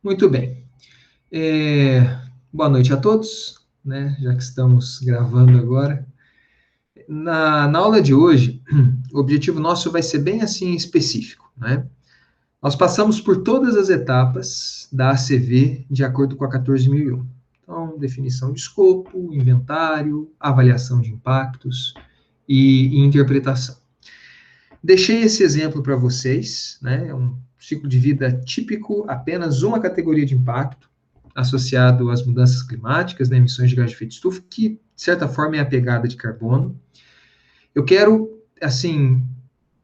Muito bem. Boa noite a todos, né? Já que estamos gravando agora. Na aula de hoje, o objetivo nosso vai ser bem assim específico, né? Nós passamos por todas as etapas da ACV de acordo com a 14.001. Então, definição de escopo, inventário, avaliação de impactos e interpretação. Deixei esse exemplo para vocês, né? É um ciclo de vida típico, apenas uma categoria de impacto, associado às mudanças climáticas, né, emissões de gás de efeito de estufa, que, de certa forma, é a pegada de carbono. Eu quero, assim,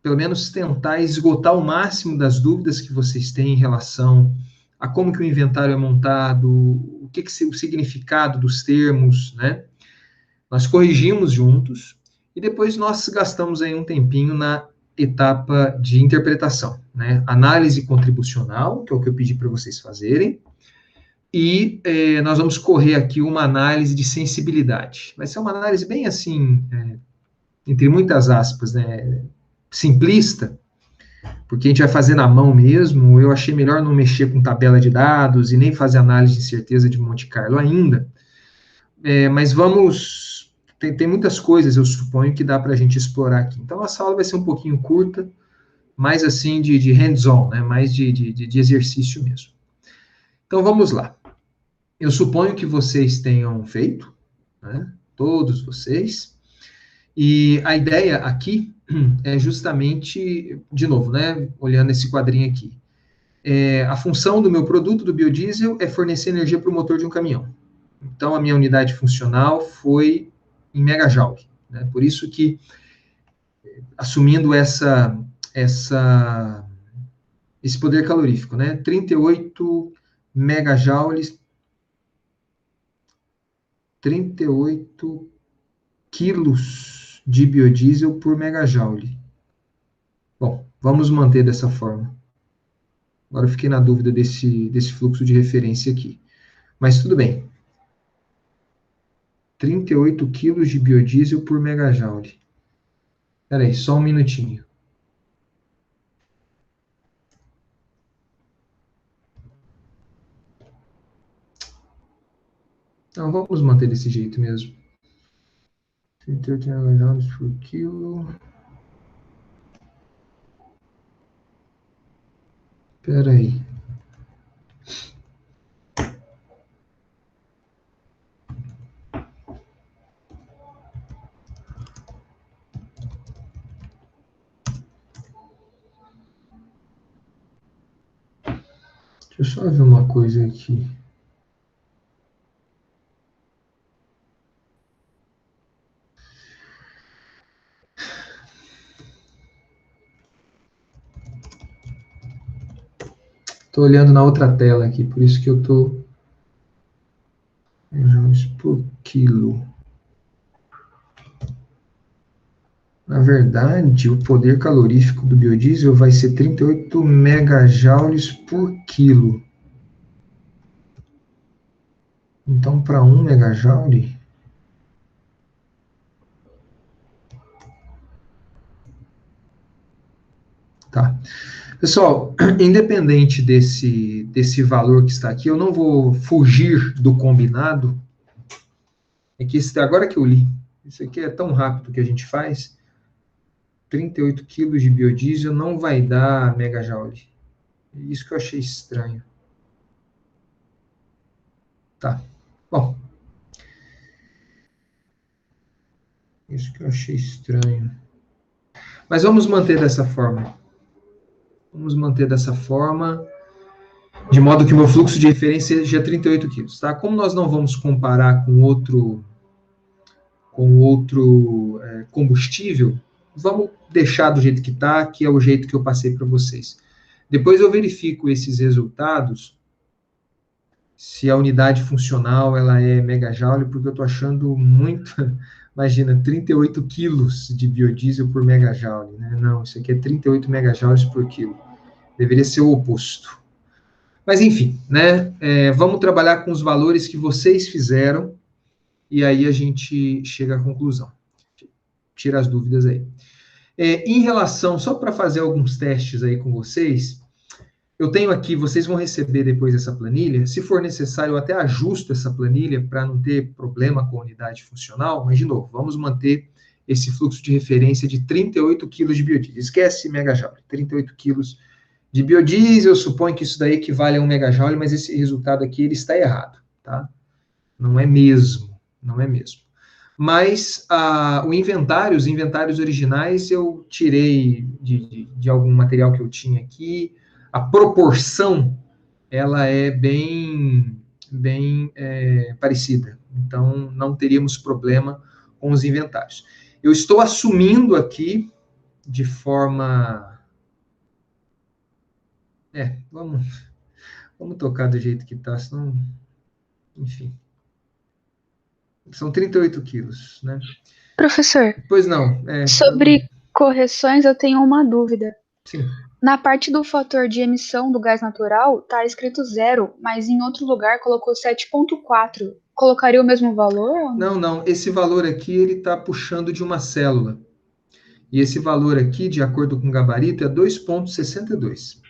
pelo menos tentar esgotar o máximo das dúvidas que vocês têm em relação a como que o inventário é montado, o que o significado dos termos, né? Nós corrigimos juntos e depois nós gastamos aí um tempinho na etapa de interpretação, né? Análise contribucional, que é o que eu pedi para vocês fazerem, e nós vamos correr aqui uma análise de sensibilidade. Vai ser uma análise bem assim, entre muitas aspas, né, simplista, porque a gente vai fazer na mão mesmo. Eu achei melhor não mexer com tabela de dados e nem fazer análise de certeza de Monte Carlo ainda. Mas vamos. Tem muitas coisas, eu suponho, que dá para a gente explorar aqui. Então, essa aula vai ser um pouquinho curta, mais assim de hands-on, né, mais de exercício mesmo. Então, vamos lá. Eu suponho que vocês tenham feito, né, todos vocês, e a ideia aqui é justamente, de novo, né, olhando esse quadrinho aqui, a função do meu produto, do biodiesel, é fornecer energia para o motor de um caminhão. Então, a minha unidade funcional foi em megajoule, né, por isso que, assumindo esse poder calorífico, né, 38 megajoules, 38 quilos de biodiesel por megajoule. Bom, vamos manter dessa forma. Agora eu fiquei na dúvida desse fluxo de referência aqui. Mas tudo bem. 38 quilos de biodiesel por megajoule. Espera aí, só um minutinho. Então, vamos manter desse jeito mesmo. 38 megajoules por quilo. Espera aí. Deixa eu só ver uma coisa aqui. Estou olhando na outra tela aqui, por isso que eu estou... Joules por quilo. Na verdade, o poder calorífico do biodiesel vai ser 38 megajoules por quilo. Então, para 1 megajoule... Tá. Pessoal, independente desse valor que está aqui, eu não vou fugir do combinado. É que agora que eu li, isso aqui é tão rápido que a gente faz, 38 quilos de biodiesel não vai dar megajoule. Isso que eu achei estranho. Tá. Bom. Isso que eu achei estranho. Mas vamos manter dessa forma. Vamos manter dessa forma, de modo que o meu fluxo de referência seja 38 quilos, tá? Como nós não vamos comparar com outro combustível, vamos deixar do jeito que está, que é o jeito que eu passei para vocês. Depois eu verifico esses resultados, se a unidade funcional ela é megajoule, porque eu estou achando muito... Imagina, 38 quilos de biodiesel por megajoule, né? Não, isso aqui é 38 megajoules por quilo. Deveria ser o oposto. Mas, enfim, né? Vamos trabalhar com os valores que vocês fizeram e aí a gente chega à conclusão. Tira as dúvidas aí. Em relação, só para fazer alguns testes aí com vocês, Eu tenho aqui, vocês vão receber depois essa planilha. Se for necessário, eu até ajusto essa planilha para não ter problema com a unidade funcional. Mas, de novo, vamos manter esse fluxo de referência de 38 quilos de biodiesel. Esquece megajoule, 38 quilos de biodiesel. Eu suponho que isso daí equivale a 1 megajoule, mas esse resultado aqui ele está errado, tá? Não é mesmo, não é mesmo. Mas o inventário, os inventários originais eu tirei de algum material que eu tinha aqui. A proporção, ela é bem parecida. Então, não teríamos problema com os inventários. Eu estou assumindo aqui de forma... vamos tocar do jeito que está, senão... Enfim. São 38 quilos, né? Professor, Pois não. sobre correções eu tenho uma dúvida. Sim. Na parte do fator de emissão do gás natural, está escrito 0, mas em outro lugar colocou 7,4. Colocaria o mesmo valor? Não. Esse valor aqui, ele está puxando de uma célula. E esse valor aqui, de acordo com o gabarito, é 2,62.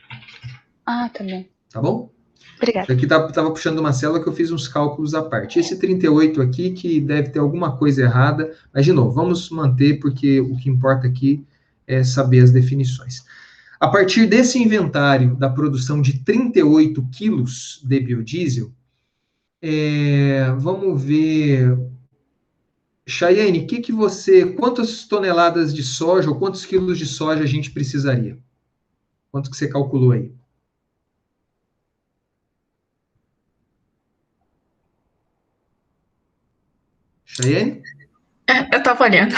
Ah, tá bom. Tá bom? Obrigada. Isso aqui estava puxando uma célula que eu fiz uns cálculos à parte. Esse 38 aqui, que deve ter alguma coisa errada, mas, de novo, vamos manter, porque o que importa aqui é saber as definições. A partir desse inventário da produção de 38 quilos de biodiesel, vamos ver... Chayane, quantas toneladas de soja ou quantos quilos de soja a gente precisaria? Quanto que você calculou aí? Chayane? Eu tava olhando.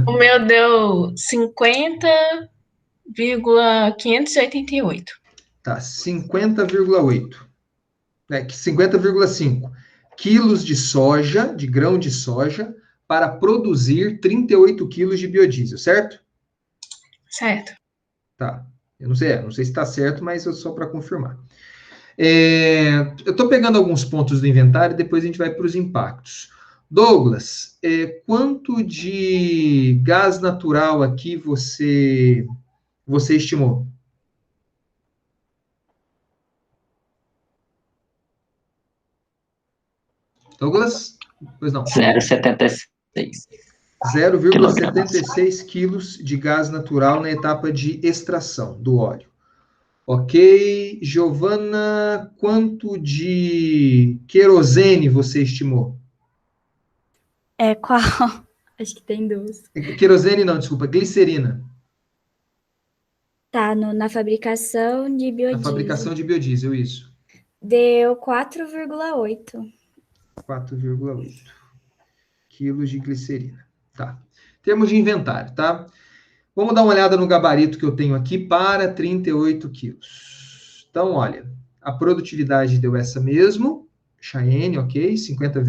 O meu deu 50,588. Tá, 50,8. 50,5 quilos de soja, de grão de soja, para produzir 38 quilos de biodiesel, certo? Certo. Tá. Eu não sei se está certo, mas só para confirmar. Eu estou pegando alguns pontos do inventário e depois a gente vai para os impactos. Douglas, quanto de gás natural aqui você estimou? Douglas? Pois não. 0,76. 0,76 quilos de gás natural na etapa de extração do óleo. Ok. Giovana, quanto de querosene você estimou? Qual? Acho que tem duas. Querosene não, desculpa, glicerina. Tá, na fabricação de biodiesel. Na fabricação de biodiesel, isso. Deu 4,8. 4,8 quilos de glicerina. Tá. Termos de inventário, tá? Vamos dar uma olhada no gabarito que eu tenho aqui para 38 quilos. Então, olha, a produtividade deu essa mesmo. Cheyenne, ok, 50,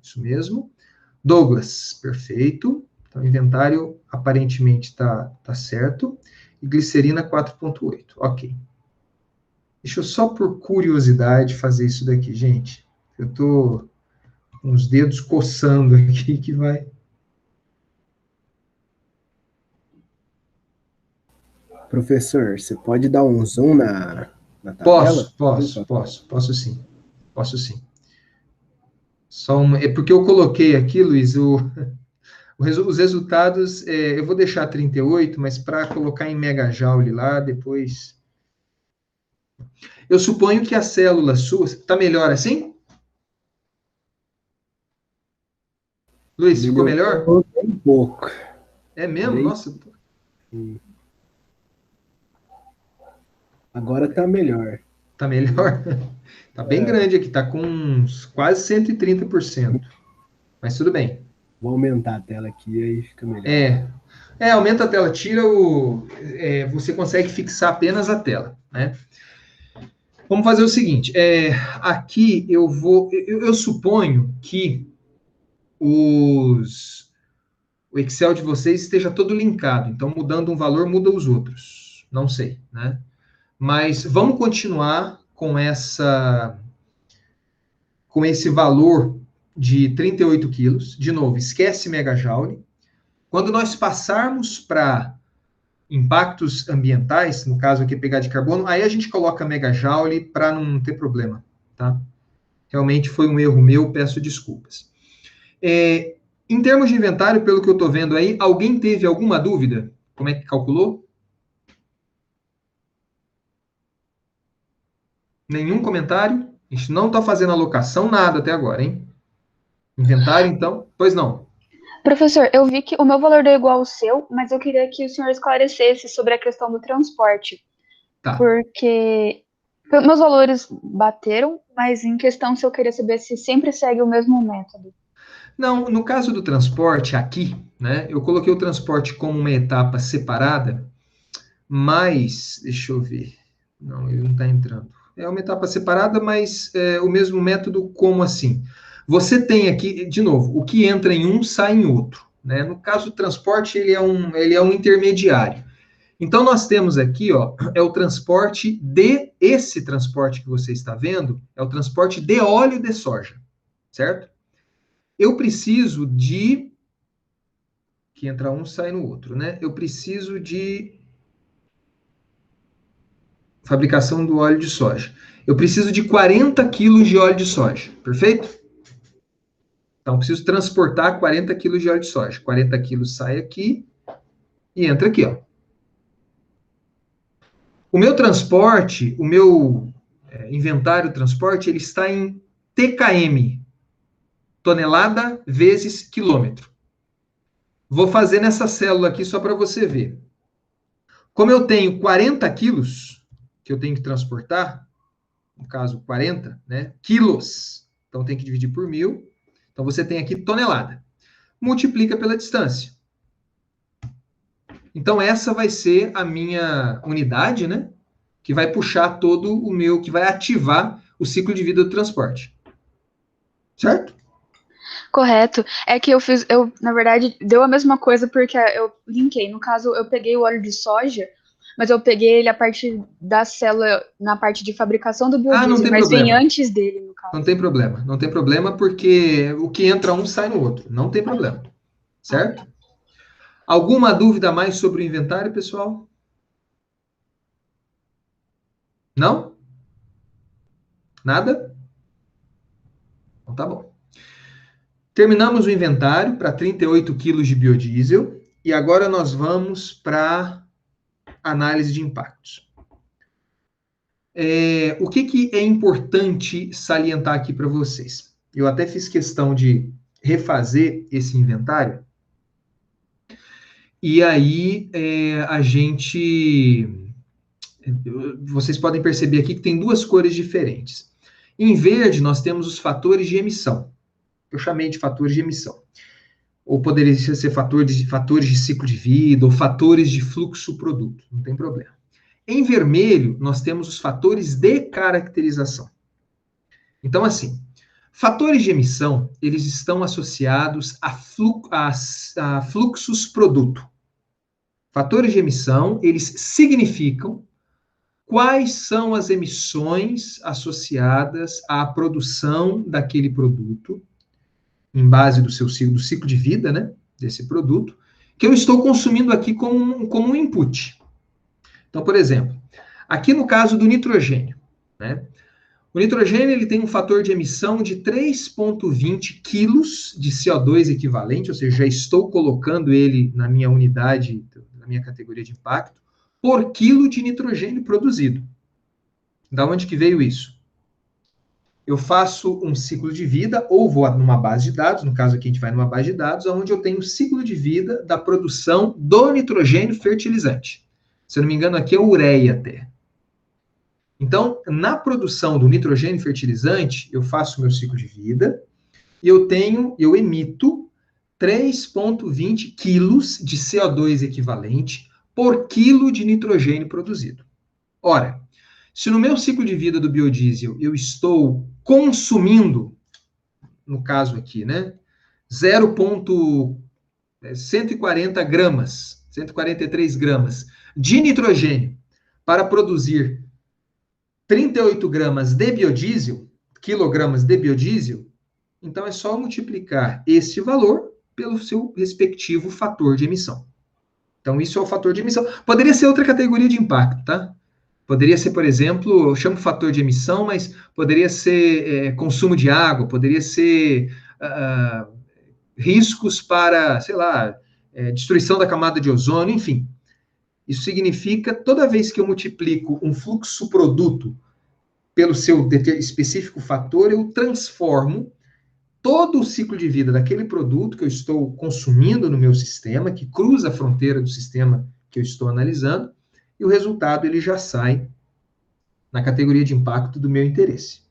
isso mesmo. Douglas, perfeito. Então, o inventário aparentemente está certo. E glicerina 4,8, ok. Deixa eu só por curiosidade fazer isso daqui, gente. Eu tô com os dedos coçando aqui que vai... Professor, você pode dar um zoom na tabela? Posso sim. Posso sim. É porque eu coloquei aqui, Luiz, os resultados, eu vou deixar 38, mas para colocar em megajoule lá, depois... Eu suponho que a célula sua... Está melhor assim? Luiz, ficou melhor? Um pouco. É mesmo? Nossa. Agora tá melhor. Tá melhor? Tá bem grande aqui, tá com quase 130%. Mas tudo bem. Vou aumentar a tela aqui e aí fica melhor. Aumenta a tela, tira você consegue fixar apenas a tela, né? Vamos fazer o seguinte, aqui eu suponho que o Excel de vocês esteja todo linkado, então mudando um valor, muda os outros. Não sei, né? Mas vamos continuar com esse valor de 38 quilos. De novo, esquece megajoule. Quando nós passarmos para impactos ambientais, no caso aqui pegada de carbono, aí a gente coloca megajoule para não ter problema, tá? Realmente foi um erro meu, peço desculpas. Em termos de inventário, pelo que eu estou vendo aí, alguém teve alguma dúvida? Como é que calculou? Nenhum comentário? A gente não está fazendo alocação nada até agora, hein? Inventário, então? Pois não. Professor, eu vi que o meu valor deu igual ao seu, mas eu queria que o senhor esclarecesse sobre a questão do transporte. Tá. Porque meus valores bateram, mas em questão se eu queria saber se sempre segue o mesmo método. Não, no caso do transporte aqui, né, eu coloquei o transporte como uma etapa separada, mas, deixa eu ver, não, ele não está entrando. É uma etapa separada, mas o mesmo método, como assim? Você tem aqui, de novo, o que entra em um sai em outro, né? No caso do transporte, ele é um intermediário. Então, nós temos aqui, ó, é o transporte esse transporte que você está vendo, é o transporte de óleo de soja, certo? Eu preciso de, que entra um, sai no outro, né? Eu preciso de fabricação do óleo de soja. Eu preciso de 40 quilos de óleo de soja, perfeito? Então, preciso transportar 40 quilos de óleo de soja. 40 quilos sai aqui e entra aqui, ó. O meu transporte, o meu inventário transporte, ele está em TKM, tonelada vezes quilômetro. Vou fazer nessa célula aqui só para você ver. Como eu tenho 40 quilos, que eu tenho que transportar, no caso 40, né, quilos, então tem que dividir por 1.000, então você tem aqui tonelada. Multiplica pela distância. Então essa vai ser a minha unidade, né, que vai puxar todo o meu, que vai ativar o ciclo de vida do transporte. Certo? Correto. É que na verdade, deu a mesma coisa porque eu linkei. No caso, eu peguei o óleo de soja, mas eu peguei ele a partir da célula, na parte de fabricação do biodiesel, não tem mas vem problema. antes dele, no caso. Não tem problema, porque o que entra um sai no outro. Não tem problema. Certo? Alguma dúvida a mais sobre o inventário, pessoal? Não? Nada? Então tá bom. Terminamos o inventário para 38 quilos de biodiesel e agora nós vamos para análise de impactos. O que é importante salientar aqui para vocês? Eu até fiz questão de refazer esse inventário e aí vocês podem perceber aqui que tem duas cores diferentes. Em verde nós temos os fatores de emissão. Eu chamei de fatores de emissão. Ou poderia ser fatores de ciclo de vida, ou fatores de fluxo-produto, não tem problema. Em vermelho, nós temos os fatores de caracterização. Então, assim, fatores de emissão, eles estão associados a fluxos-produto. Fatores de emissão, eles significam quais são as emissões associadas à produção daquele produto, em base do ciclo de vida, né, desse produto, que eu estou consumindo aqui como um input. Então, por exemplo, aqui no caso do nitrogênio, né, o nitrogênio ele tem um fator de emissão de 3,20 quilos de CO2 equivalente, ou seja, já estou colocando ele na minha unidade, na minha categoria de impacto, por quilo de nitrogênio produzido. Da onde que veio isso? Eu faço um ciclo de vida, ou vou numa base de dados, no caso aqui a gente vai numa base de dados, onde eu tenho o ciclo de vida da produção do nitrogênio fertilizante. Se eu não me engano, aqui é ureia até. Então, na produção do nitrogênio fertilizante, eu faço meu ciclo de vida, e eu emito 3,20 quilos de CO2 equivalente por quilo de nitrogênio produzido. Ora, se no meu ciclo de vida do biodiesel eu estou consumindo, no caso aqui, né, 0,140 gramas, 143 gramas de nitrogênio para produzir 38 gramas de biodiesel, quilogramas de biodiesel, então é só multiplicar este valor pelo seu respectivo fator de emissão. Então, isso é o fator de emissão. Poderia ser outra categoria de impacto, tá? Poderia ser, por exemplo, eu chamo fator de emissão, mas poderia ser consumo de água, poderia ser riscos para, sei lá, destruição da camada de ozônio, enfim. Isso significa, toda vez que eu multiplico um fluxo produto pelo seu específico fator, eu transformo todo o ciclo de vida daquele produto que eu estou consumindo no meu sistema, que cruza a fronteira do sistema que eu estou analisando, e o resultado ele já sai na categoria de impacto do meu interesse.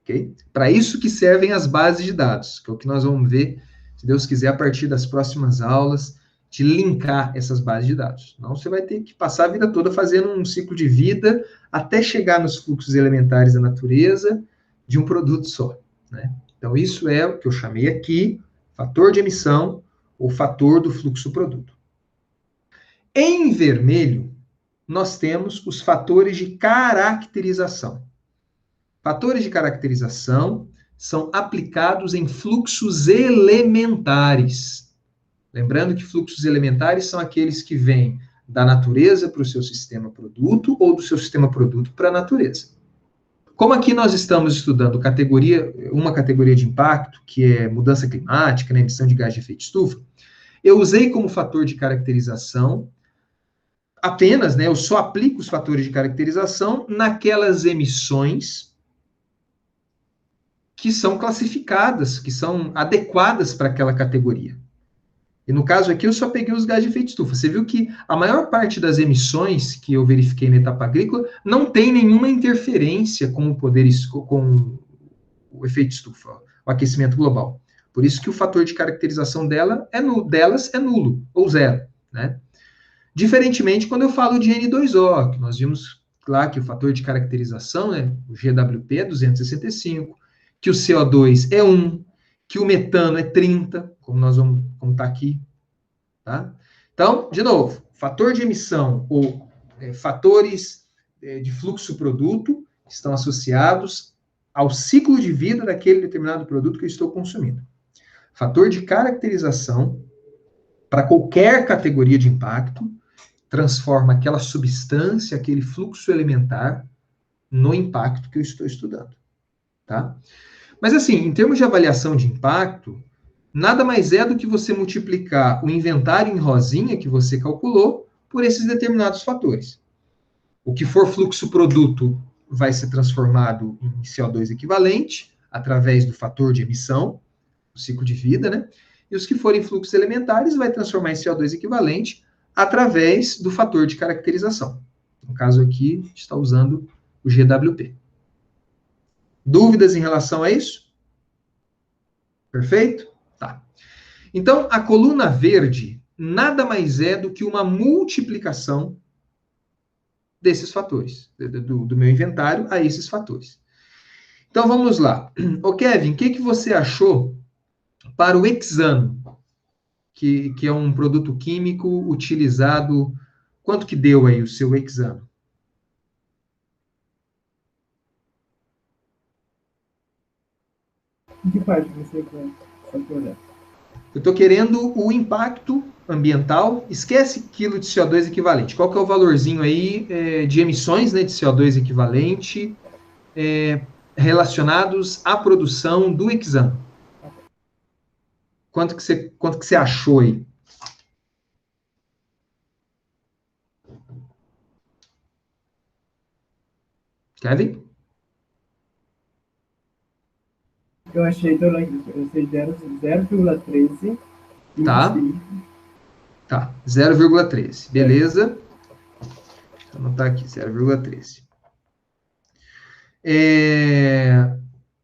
Okay? Para isso que servem as bases de dados, que é o que nós vamos ver, se Deus quiser, a partir das próximas aulas, de linkar essas bases de dados. Senão você vai ter que passar a vida toda fazendo um ciclo de vida até chegar nos fluxos elementares da natureza de um produto só. Né? Então, isso é o que eu chamei aqui, fator de emissão ou fator do fluxo produto. Em vermelho, nós temos os fatores de caracterização. Fatores de caracterização são aplicados em fluxos elementares. Lembrando que fluxos elementares são aqueles que vêm da natureza para o seu sistema produto ou do seu sistema produto para a natureza. Como aqui nós estamos estudando uma categoria de impacto, que é mudança climática, né, emissão de gás de efeito estufa, eu usei como fator de caracterização apenas, né, eu só aplico os fatores de caracterização naquelas emissões que são classificadas, que são adequadas para aquela categoria. E no caso aqui, eu só peguei os gases de efeito estufa. Você viu que a maior parte das emissões que eu verifiquei na etapa agrícola não tem nenhuma interferência com com o efeito estufa, o aquecimento global. Por isso que o fator de caracterização delas é nulo, ou zero, né? Diferentemente quando eu falo de N2O, que nós vimos lá que o fator de caracterização, né, o GWP é 265, que o CO2 é 1, que o metano é 30, como nós vamos contar aqui, tá? Então, de novo, fator de emissão ou fatores de fluxo produto estão associados ao ciclo de vida daquele determinado produto que eu estou consumindo. Fator de caracterização, para qualquer categoria de impacto, transforma aquela substância, aquele fluxo elementar, no impacto que eu estou estudando, tá? Mas assim, em termos de avaliação de impacto, nada mais é do que você multiplicar o inventário em rosinha que você calculou por esses determinados fatores. O que for fluxo produto vai ser transformado em CO2 equivalente, através do fator de emissão, o ciclo de vida, né? E os que forem fluxos elementares vai transformar em CO2 equivalente através do fator de caracterização. No caso aqui, a gente está usando o GWP. Dúvidas em relação a isso? Perfeito? Tá. Então, a coluna verde nada mais é do que uma multiplicação desses fatores, do meu inventário a esses fatores. Então, vamos lá. Ô, Kevin, o que você achou para o hexano, que é um produto químico utilizado? Quanto que deu aí o seu hexano? Em que parte você quer olhar? Eu estou querendo o impacto ambiental, esquece quilo de CO2 equivalente. Qual que é o valorzinho aí de emissões, né, de CO2 equivalente relacionados à produção do hexano? Quanto que você achou aí? Kevin? Eu achei 0,13. Tá. Tá, 0,13. Beleza. Deixa eu anotar aqui, 0,13.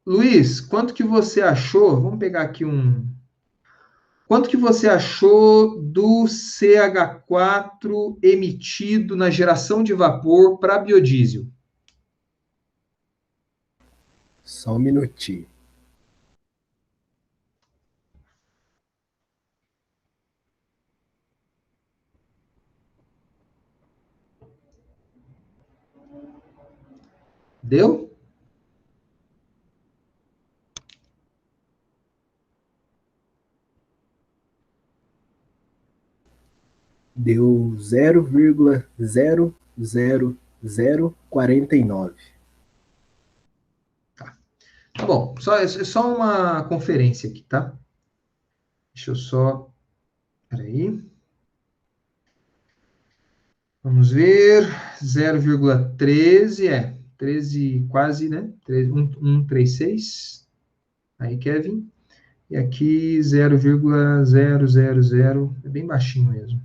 Luiz, quanto que você achou? Vamos pegar aqui um. Quanto que você achou do CH4 emitido na geração de vapor para biodiesel? Só um minutinho. Deu? Deu 0,00049. Tá bom, é só uma conferência aqui, tá? Deixa eu só... Peraí. Vamos ver. 0,13, 13 quase, né? 136. Aí, Kevin. E aqui 0,000, é bem baixinho mesmo.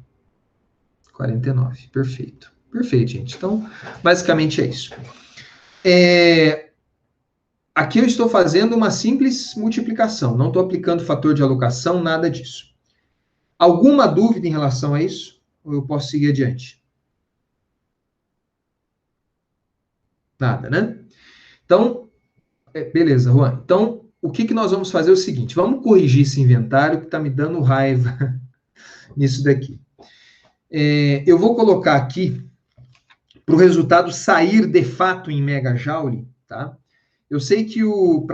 49, perfeito. Perfeito, gente. Então, basicamente é isso. Aqui eu estou fazendo uma simples multiplicação, não estou aplicando fator de alocação, nada disso. Alguma dúvida em relação a isso? Ou eu posso seguir adiante? Nada, né? Então, beleza, Juan. Então, o que nós vamos fazer é o seguinte, vamos corrigir esse inventário que está me dando raiva nisso daqui. Eu vou colocar aqui, para o resultado sair de fato em megajoule, tá? Eu sei que o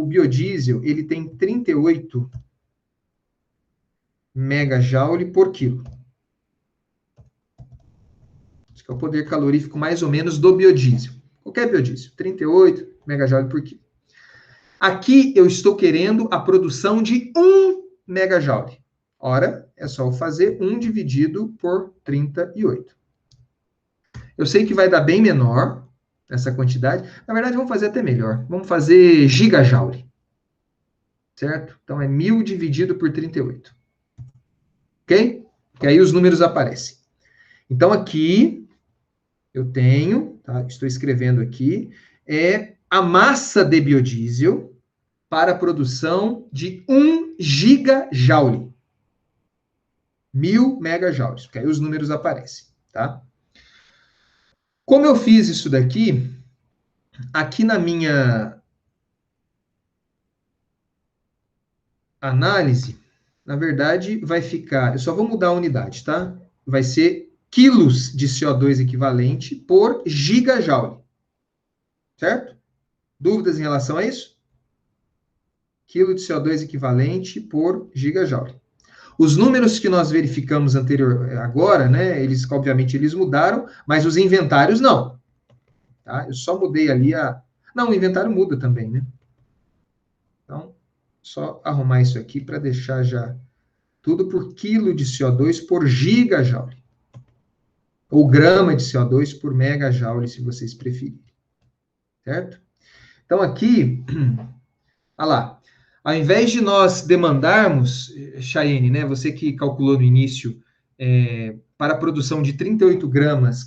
biodiesel, ele tem 38 megajoule por quilo. Esse que é o poder calorífico mais ou menos do biodiesel. Qualquer biodiesel, 38 megajoule por quilo. Aqui eu estou querendo a produção de 1 megajoule. Ora, é só eu fazer 1 dividido por 38. Eu sei que vai dar bem menor essa quantidade. Na verdade, vamos fazer até melhor. Vamos fazer gigajoule. Certo? Então, é 1000 dividido por 38. Ok? Que aí os números aparecem. Então, aqui, eu tenho, tá? Estou escrevendo aqui, a massa de biodiesel para a produção de 1 gigajoule. 1000 megajoules, porque aí os números aparecem, tá? Como eu fiz isso daqui, aqui na minha análise, na verdade, vai ficar... Eu só vou mudar a unidade, tá? Vai ser quilos de CO2 equivalente por gigajoule. Certo? Dúvidas em relação a isso? Quilo de CO2 equivalente por gigajoule. Os números que nós verificamos agora, né, obviamente eles mudaram, mas os inventários não. Tá? Eu só mudei ali Não, o inventário muda também, né? Então, só arrumar isso aqui para deixar já tudo por quilo de CO2 por gigajoule. Ou grama de CO2 por megajoule, se vocês preferirem. Certo? Então, aqui, olha lá. Ao invés de nós demandarmos, Chayenne, né, você que calculou no início, para a produção de 38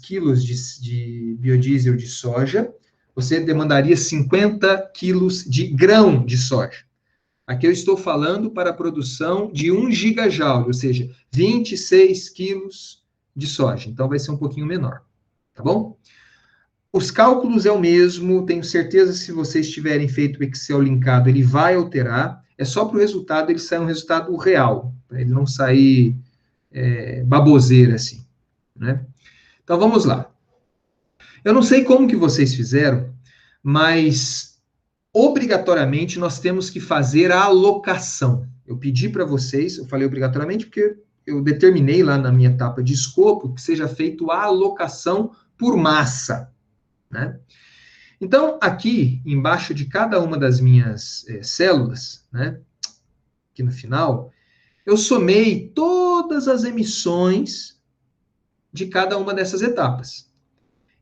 quilos de biodiesel de soja, você demandaria 50 quilos de grão de soja. Aqui eu estou falando para a produção de 1 gigajoule, ou seja, 26 quilos de soja. Então, vai ser um pouquinho menor. Tá bom? Os cálculos é o mesmo, tenho certeza se vocês tiverem feito o Excel linkado, ele vai alterar, é só para o resultado ele sair um resultado real, para ele não sair baboseira assim, né? Então, vamos lá. Eu não sei como que vocês fizeram, mas obrigatoriamente nós temos que fazer a alocação. Eu pedi para vocês, eu falei obrigatoriamente porque eu determinei lá na minha etapa de escopo que seja feito a alocação por massa. Né? Então, aqui, embaixo de cada uma das minhas células, né, aqui no final, eu somei todas as emissões de cada uma dessas etapas.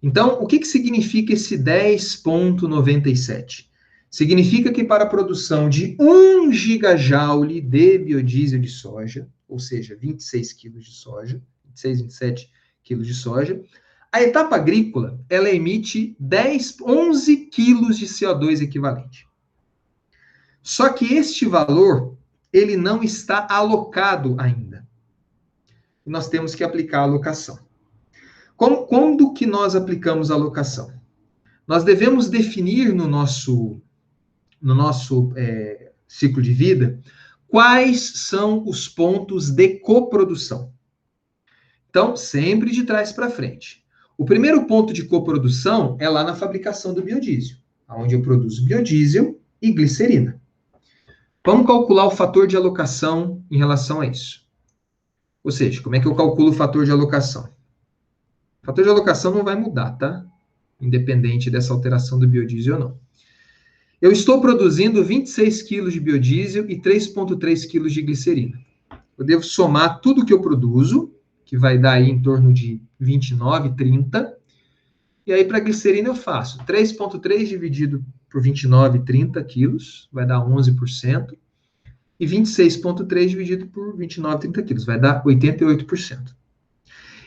Então, o que significa esse 10,97? Significa que para a produção de 1 gigajoule de biodiesel de soja, ou seja, 26 quilos de soja, 26, 27 quilos de soja, a etapa agrícola, ela emite 11 quilos de CO2 equivalente. Só que este valor, ele não está alocado ainda. Nós temos que aplicar a alocação. Quando que nós aplicamos a alocação? Nós devemos definir no nosso ciclo de vida quais são os pontos de coprodução. Então, sempre de trás para frente. O primeiro ponto de coprodução é lá na fabricação do biodiesel, onde eu produzo biodiesel e glicerina. Vamos calcular o fator de alocação em relação a isso. Ou seja, como é que eu calculo o fator de alocação? O fator de alocação não vai mudar, tá? Independente dessa alteração do biodiesel ou não. Eu estou produzindo 26 kg de biodiesel e 3,3 kg de glicerina. Eu devo somar tudo que eu produzo, que vai dar aí em torno de 29, 30. E aí, para a glicerina, eu faço 3,3 dividido por 29, 30 quilos, vai dar 11%. E 26,3 dividido por 29, 30 quilos, vai dar 88%.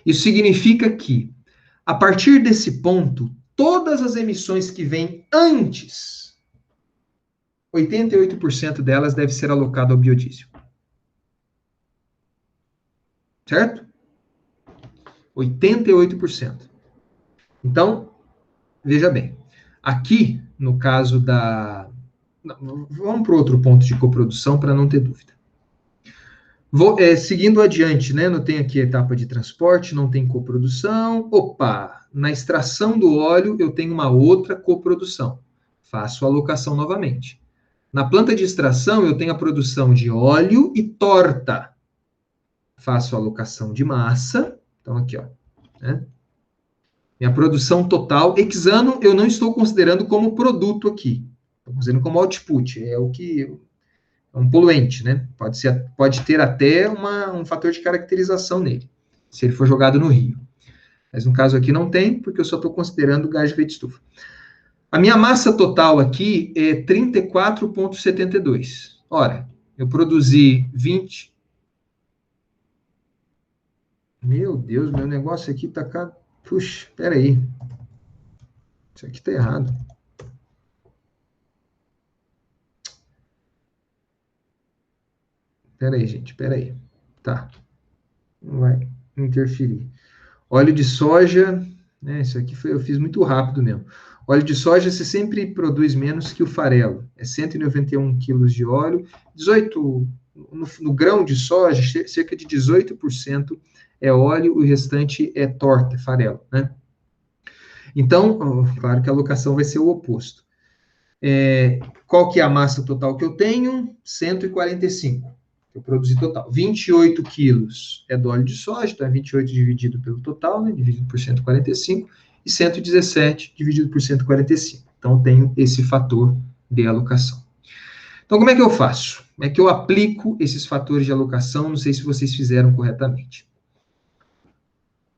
Isso significa que, a partir desse ponto, todas as emissões que vêm antes, 88% delas deve ser alocado ao biodiesel. Certo? 88%. Então, veja bem, aqui, no caso da... Vamos para outro ponto de coprodução para não ter dúvida. Seguindo adiante, né? Não tem aqui a etapa de transporte, não tem coprodução. Opa, na extração do óleo eu tenho uma outra coprodução. Faço a alocação novamente. Na planta de extração eu tenho a produção de óleo e torta. Faço a alocação de massa. Então aqui, ó, né? Minha produção total, hexano, eu não estou considerando como produto aqui. Estou considerando como output, é o que é um poluente, né? Pode ter até um fator de caracterização nele, se ele for jogado no rio. Mas no caso aqui não tem, porque eu só estou considerando gás de efeito estufa. A minha massa total aqui é 34,72. Ora, eu produzi 20... Meu Deus, meu negócio aqui tá... Puxa, peraí. Isso aqui tá errado. Peraí, gente, peraí. Tá. Não vai interferir. Óleo de soja, né? Isso aqui eu fiz muito rápido mesmo. Óleo de soja você sempre produz menos que o farelo. É 191 quilos de óleo. 18, no grão de soja, cerca de 18% é óleo, o restante é torta, farelo, né? Então, claro que a alocação vai ser o oposto. Qual que é a massa total que eu tenho? 145. Eu produzi total. 28 quilos é do óleo de soja, então é 28 dividido pelo total, né? Dividido por 145. E 117 dividido por 145. Então, tenho esse fator de alocação. Então, como é que eu faço? Como é que eu aplico esses fatores de alocação? Não sei se vocês fizeram corretamente.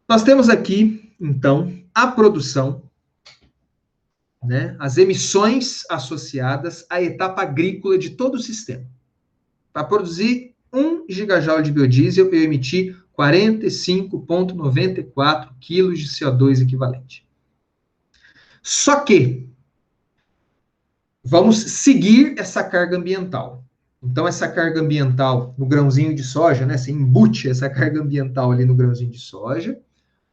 Nós temos aqui, então, a produção, né, as emissões associadas à etapa agrícola de todo o sistema. Para produzir 1 gigajoule de biodiesel, eu emiti 45,94 quilos de CO2 equivalente. Só que, vamos seguir essa carga ambiental. Então, essa carga ambiental no grãozinho de soja, né, você embute essa carga ambiental ali no grãozinho de soja,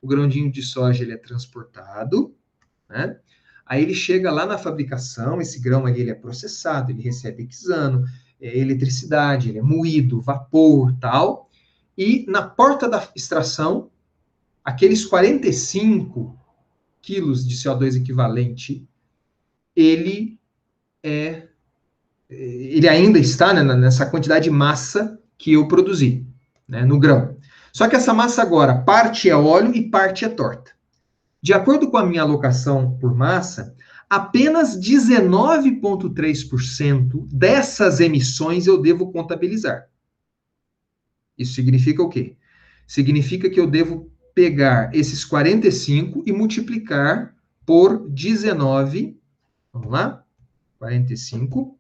o grãozinho de soja ele é transportado, né? Aí ele chega lá na fabricação, esse grão ali ele é processado, ele recebe hexano, eletricidade, ele é moído, vapor, tal. E na porta da extração, aqueles 45 quilos de CO2 equivalente, ele ainda está, né, nessa quantidade de massa que eu produzi, né, no grão. Só que essa massa agora, parte é óleo e parte é torta. De acordo com a minha alocação por massa, apenas 19,3% dessas emissões eu devo contabilizar. Isso significa o quê? Significa que eu devo pegar esses 45 e multiplicar por 19, vamos lá? 45,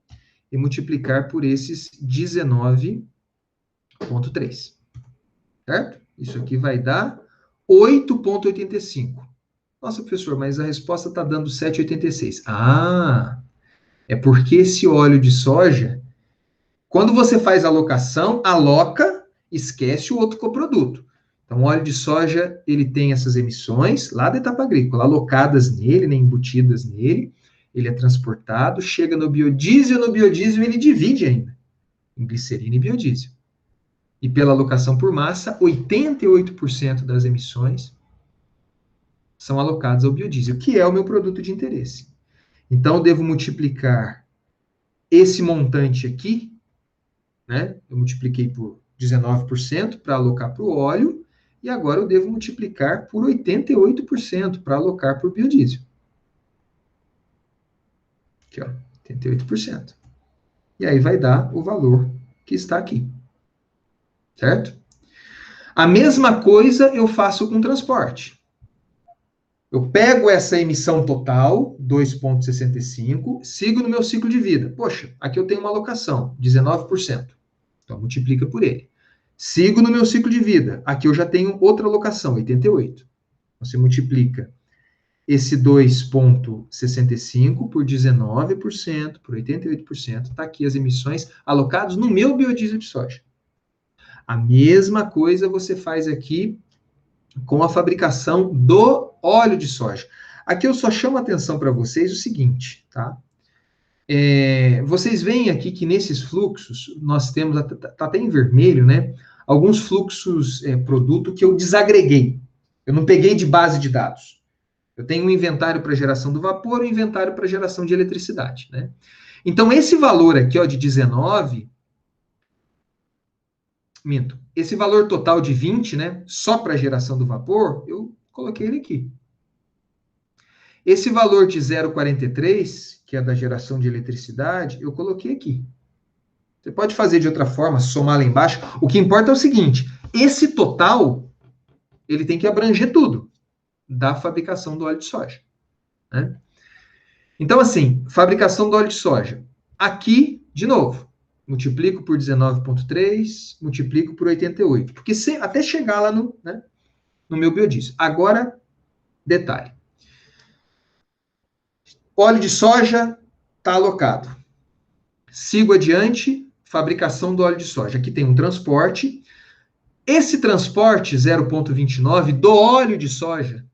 e multiplicar por esses 19,3. Certo? Isso aqui vai dar 8,85. Nossa, professor, mas a resposta está dando 7,86. Ah, é porque esse óleo de soja, quando você faz a alocação, aloca, esquece o outro coproduto. Então, o óleo de soja, ele tem essas emissões lá da etapa agrícola, alocadas nele, né, embutidas nele, ele é transportado, chega no biodiesel ele divide ainda em glicerina e biodiesel. E pela alocação por massa, 88% das emissões são alocadas ao biodiesel, que é o meu produto de interesse. Então, eu devo multiplicar esse montante aqui, né? Eu multipliquei por 19% para alocar para o óleo, e agora eu devo multiplicar por 88% para alocar para o biodiesel. Aqui, ó, 88%. E aí vai dar o valor que está aqui. Certo? A mesma coisa eu faço com transporte. Eu pego essa emissão total, 2,65, sigo no meu ciclo de vida. Poxa, aqui eu tenho uma alocação, 19%. Então, multiplica por ele. Sigo no meu ciclo de vida. Aqui eu já tenho outra alocação, 88. Você multiplica esse 2,65 por 19%, por 88%. Está aqui as emissões alocadas no meu biodiesel de soja. A mesma coisa você faz aqui com a fabricação do óleo de soja. Aqui eu só chamo a atenção para vocês o seguinte, tá? Vocês veem aqui que nesses fluxos, nós temos, tá até em vermelho, né? Alguns fluxos produto que eu desagreguei. Eu não peguei de base de dados. Eu tenho um inventário para geração do vapor e um inventário para geração de eletricidade, né? Então, esse valor aqui, ó, de 19... Esse valor total de 20, né, só para geração do vapor, eu coloquei ele aqui. Esse valor de 0,43, que é da geração de eletricidade, eu coloquei aqui. Você pode fazer de outra forma, somar lá embaixo. O que importa é o seguinte, esse total, ele tem que abranger tudo da fabricação do óleo de soja, né? Então, assim, fabricação do óleo de soja. Aqui, de novo, multiplico por 19,3, multiplico por 88. Porque até chegar lá no meu biodiesel. Agora, detalhe. Óleo de soja está alocado. Sigo adiante, fabricação do óleo de soja. Aqui tem um transporte. Esse transporte, 0,29, do óleo de soja,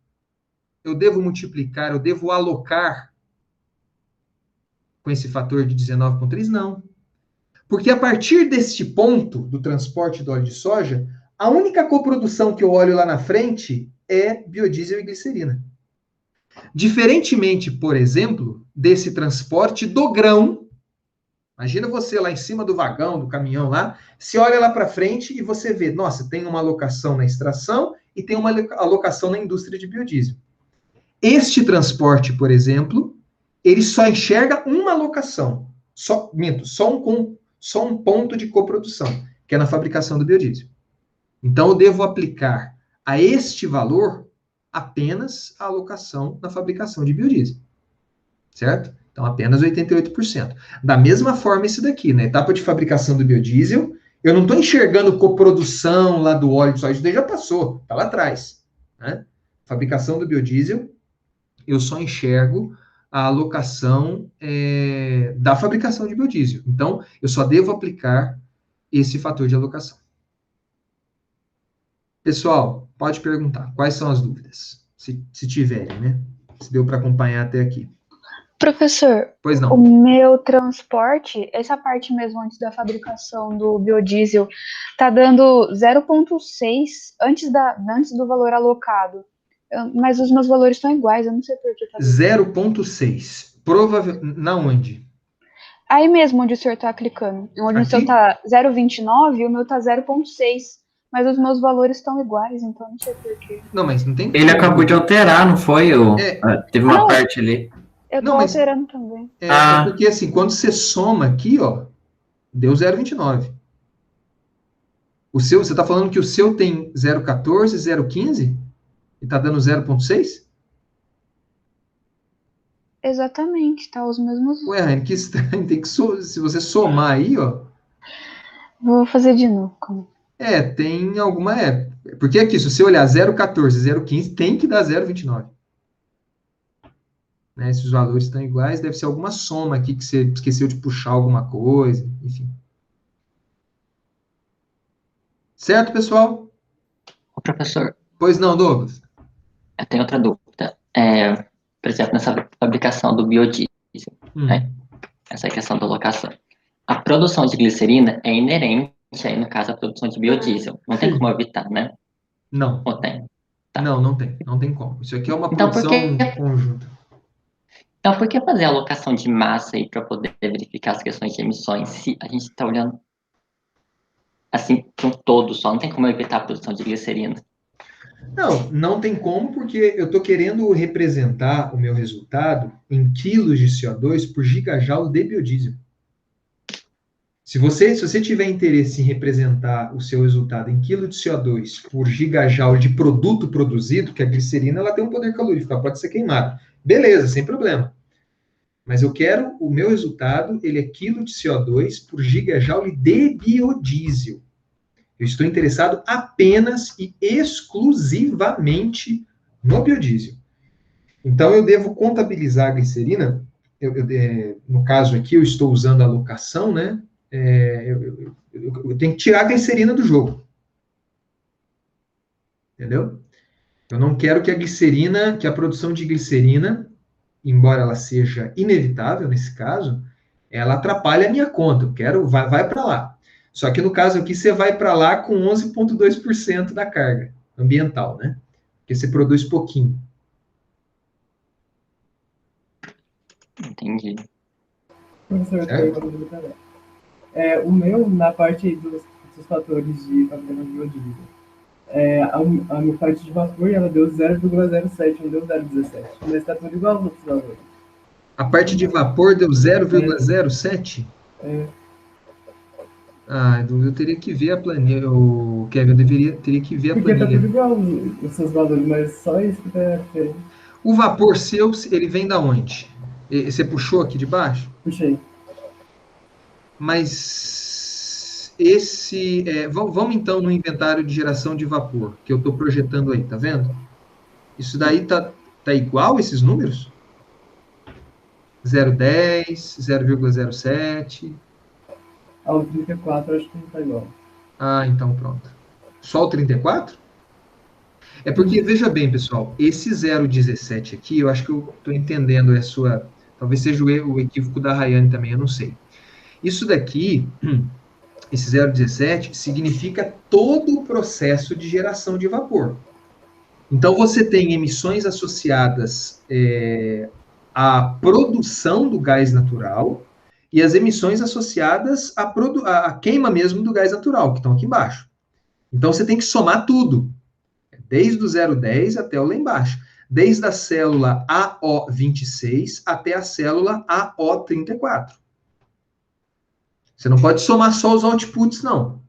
eu devo multiplicar, eu devo alocar com esse fator de 19,3? Não. Porque a partir deste ponto do transporte do óleo de soja, a única coprodução que eu olho lá na frente é biodiesel e glicerina. Diferentemente, por exemplo, desse transporte do grão, imagina você lá em cima do vagão, do caminhão lá, você olha lá para frente e você vê, nossa, tem uma alocação na extração e tem uma alocação na indústria de biodiesel. Este transporte, por exemplo, ele só enxerga uma alocação, só um ponto de coprodução, que é na fabricação do biodiesel. Então, eu devo aplicar a este valor apenas a alocação na fabricação de biodiesel. Certo? Então, apenas 88%. Da mesma forma, esse daqui, na etapa de fabricação do biodiesel, eu não estou enxergando coprodução lá do óleo de soja, isso daí já passou, está lá atrás, né? Fabricação do biodiesel, eu só enxergo a alocação da fabricação de biodiesel. Então, eu só devo aplicar esse fator de alocação. Pessoal, pode perguntar. Quais são as dúvidas? Se tiverem, né? Se deu para acompanhar até aqui. Professor, Pois não. o meu transporte, essa parte mesmo antes da fabricação do biodiesel, tá dando 0,6 antes do valor alocado. Mas os meus valores estão iguais, eu não sei por que tá 0,6. Provavelmente. Na onde? Aí mesmo onde o senhor tá clicando. Onde o seu tá 0,29 e o meu tá 0,6. Mas os meus valores estão iguais, então não sei por quê. Não, mas não tem. Ele acabou de alterar, não foi? Teve uma parte ali. Eu tô alterando também. Porque assim, quando você soma aqui, ó, deu 0,29. O seu, você tá falando que o seu tem 0,14, 0,15? E tá dando 0,6? Exatamente, tá os mesmos. Ué, Raine, que estranho. Tem que se você somar aí, ó. Vou fazer de novo. Tem alguma. Porque aqui, se você olhar 0,14, 0,15, tem que dar 0,29. Né? Se os valores estão iguais, deve ser alguma soma aqui que você esqueceu de puxar alguma coisa, enfim. Certo, pessoal? Ô, professor. Pois não, Douglas? Eu tenho outra dúvida. Por exemplo, nessa fabricação do biodiesel, né? Essa questão da alocação. A produção de glicerina é inerente, aí no caso, à produção de biodiesel. Não tem como evitar, né? Não. Ou tem? Tá. Não tem. Não tem como. Isso aqui é uma produção conjunta. Então, por que fazer a alocação de massa aí para poder verificar as questões de emissões se a gente está olhando... assim, para um todo só, não tem como eu evitar a produção de glicerina. Não tem como, porque eu estou querendo representar o meu resultado em quilos de CO2 por gigajoule de biodiesel. Se você tiver interesse em representar o seu resultado em quilo de CO2 por gigajoule de produto produzido, que a glicerina ela tem um poder calorífico, ela pode ser queimada. Beleza, sem problema. Mas eu quero o meu resultado, ele é quilo de CO2 por gigajoule de biodiesel. Eu estou interessado apenas e exclusivamente no biodiesel. Então, eu devo contabilizar a glicerina, no caso aqui, eu estou usando a alocação, né? Eu tenho que tirar a glicerina do jogo. Entendeu? Eu não quero que a produção de glicerina, embora ela seja inevitável nesse caso, ela atrapalhe a minha conta. Eu quero, vai para lá. Só que no caso aqui, você vai para lá com 11,2% da carga ambiental, né? Porque você produz pouquinho. Entendi. Professor, o meu, na parte dos fatores de fabricação de biodiesel, a minha parte de vapor, ela deu 0,07, não deu 0,17. Mas está tudo igual aos outros valores. A parte de vapor deu 0,07? Eu teria que ver a planilha. Kevin, teria que ver a planilha. Porque tá tudo igual os seus valores, mas só isso que tá diferente. O vapor seu, ele vem da onde? Você puxou aqui de baixo? Puxei. Mas vamos então no inventário de geração de vapor, que eu estou projetando aí, tá vendo? Isso daí tá igual esses números? 0,10, 0,07. O 34 acho que não tá igual. Então pronto. Só o 34? É porque, veja bem, pessoal, esse 0,17 aqui, eu acho que eu estou entendendo talvez seja o equívoco da Rayane também, eu não sei. Isso daqui, esse 0,17, significa todo o processo de geração de vapor. Então, você tem emissões associadas à produção do gás natural e as emissões associadas à queima mesmo do gás natural, que estão aqui embaixo. Então, você tem que somar tudo, desde o 0,10 até o lá embaixo. Desde a célula AO26 até a célula AO34. Você não pode somar só os outputs, não.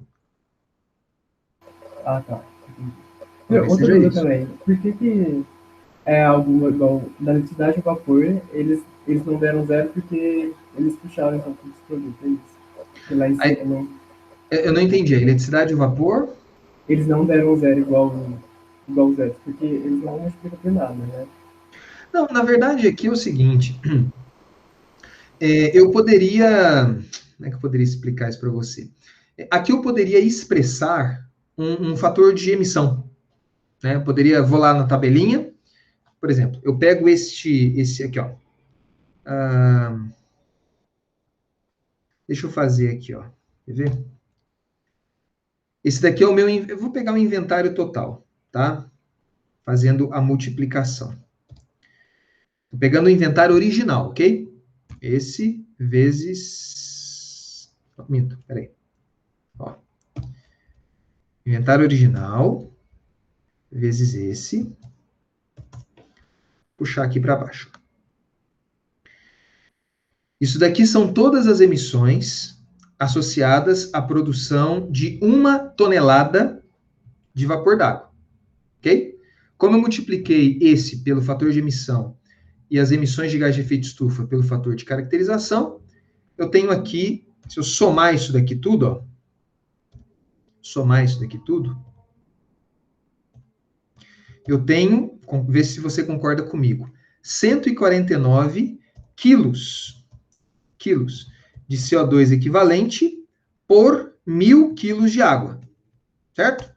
Tá. Outra coisa também. Por que algo igual na eletricidade e vapor, eles não deram 0 porque eles puxaram então todos os produtos, é isso? Lá em cima, eu não entendi. A eletricidade e o vapor? Eles não deram 0 igual 0, porque eles não multiplicam por nada, né? Não, na verdade aqui é o seguinte. Eu poderia... Como é que eu poderia explicar isso para você? Aqui eu poderia expressar um fator de emissão. Né? Vou lá na tabelinha, por exemplo, eu pego esse aqui, ó. Deixa eu fazer aqui, ó. Quer ver? Esse daqui é o meu... Eu vou pegar o inventário total, tá? Fazendo a multiplicação. Estou pegando o inventário original, ok? Esse vezes... Minto, peraí. Ó. Inventário original vezes esse. Puxar aqui para baixo. Isso daqui são todas as emissões associadas à produção de 1 tonelada de vapor d'água. Ok? Como eu multipliquei esse pelo fator de emissão e as emissões de gás de efeito estufa pelo fator de caracterização, eu tenho aqui, se eu somar isso daqui tudo, ó, eu tenho, vê se você concorda comigo, 149 quilos de CO2 equivalente por 1.000 quilos de água, certo?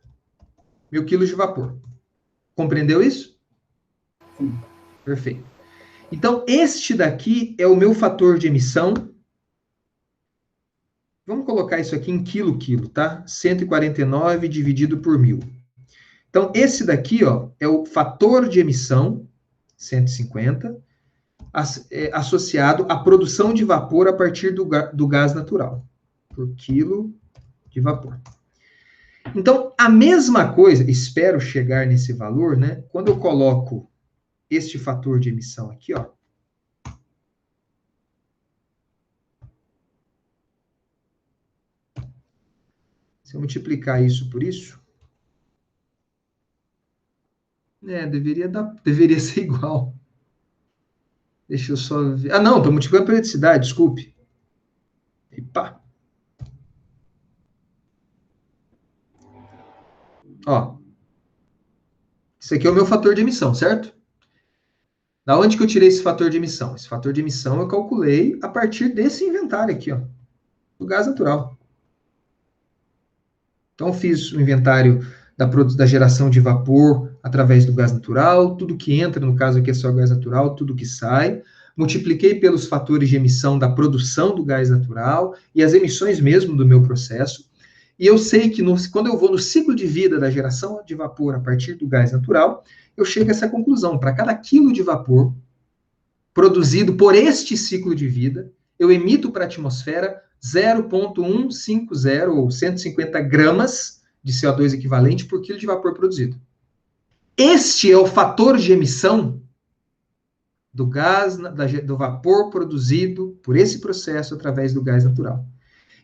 1.000 quilos de vapor. Compreendeu isso? Sim. Perfeito. Então, este daqui é o meu fator de emissão. Vamos colocar isso aqui em quilo, tá? 149 dividido por 1.000. Então, esse daqui, ó, é o fator de emissão, 150, associado à produção de vapor a partir do gás natural, por quilo de vapor. Então, a mesma coisa, espero chegar nesse valor, né? Quando eu coloco este fator de emissão aqui, ó. Se eu multiplicar isso por isso, deveria ser igual. Deixa eu só ver. Ah, não, estou multiplicando a periodicidade, desculpe. Epa. Ó. Isso aqui é o meu fator de emissão, certo? Da onde que eu tirei esse fator de emissão? Esse fator de emissão eu calculei a partir desse inventário aqui, ó, do gás natural. Então, eu fiz o inventário da geração de vapor através do gás natural, tudo que entra, no caso aqui é só gás natural, tudo que sai. Multipliquei pelos fatores de emissão da produção do gás natural e as emissões mesmo do meu processo. E eu sei que quando eu vou no ciclo de vida da geração de vapor a partir do gás natural, eu chego a essa conclusão. Para cada quilo de vapor produzido por este ciclo de vida, eu emito para a atmosfera 0,150 ou 150 gramas de CO2 equivalente por quilo de vapor produzido. Este é o fator de emissão do gás, do vapor produzido por esse processo através do gás natural.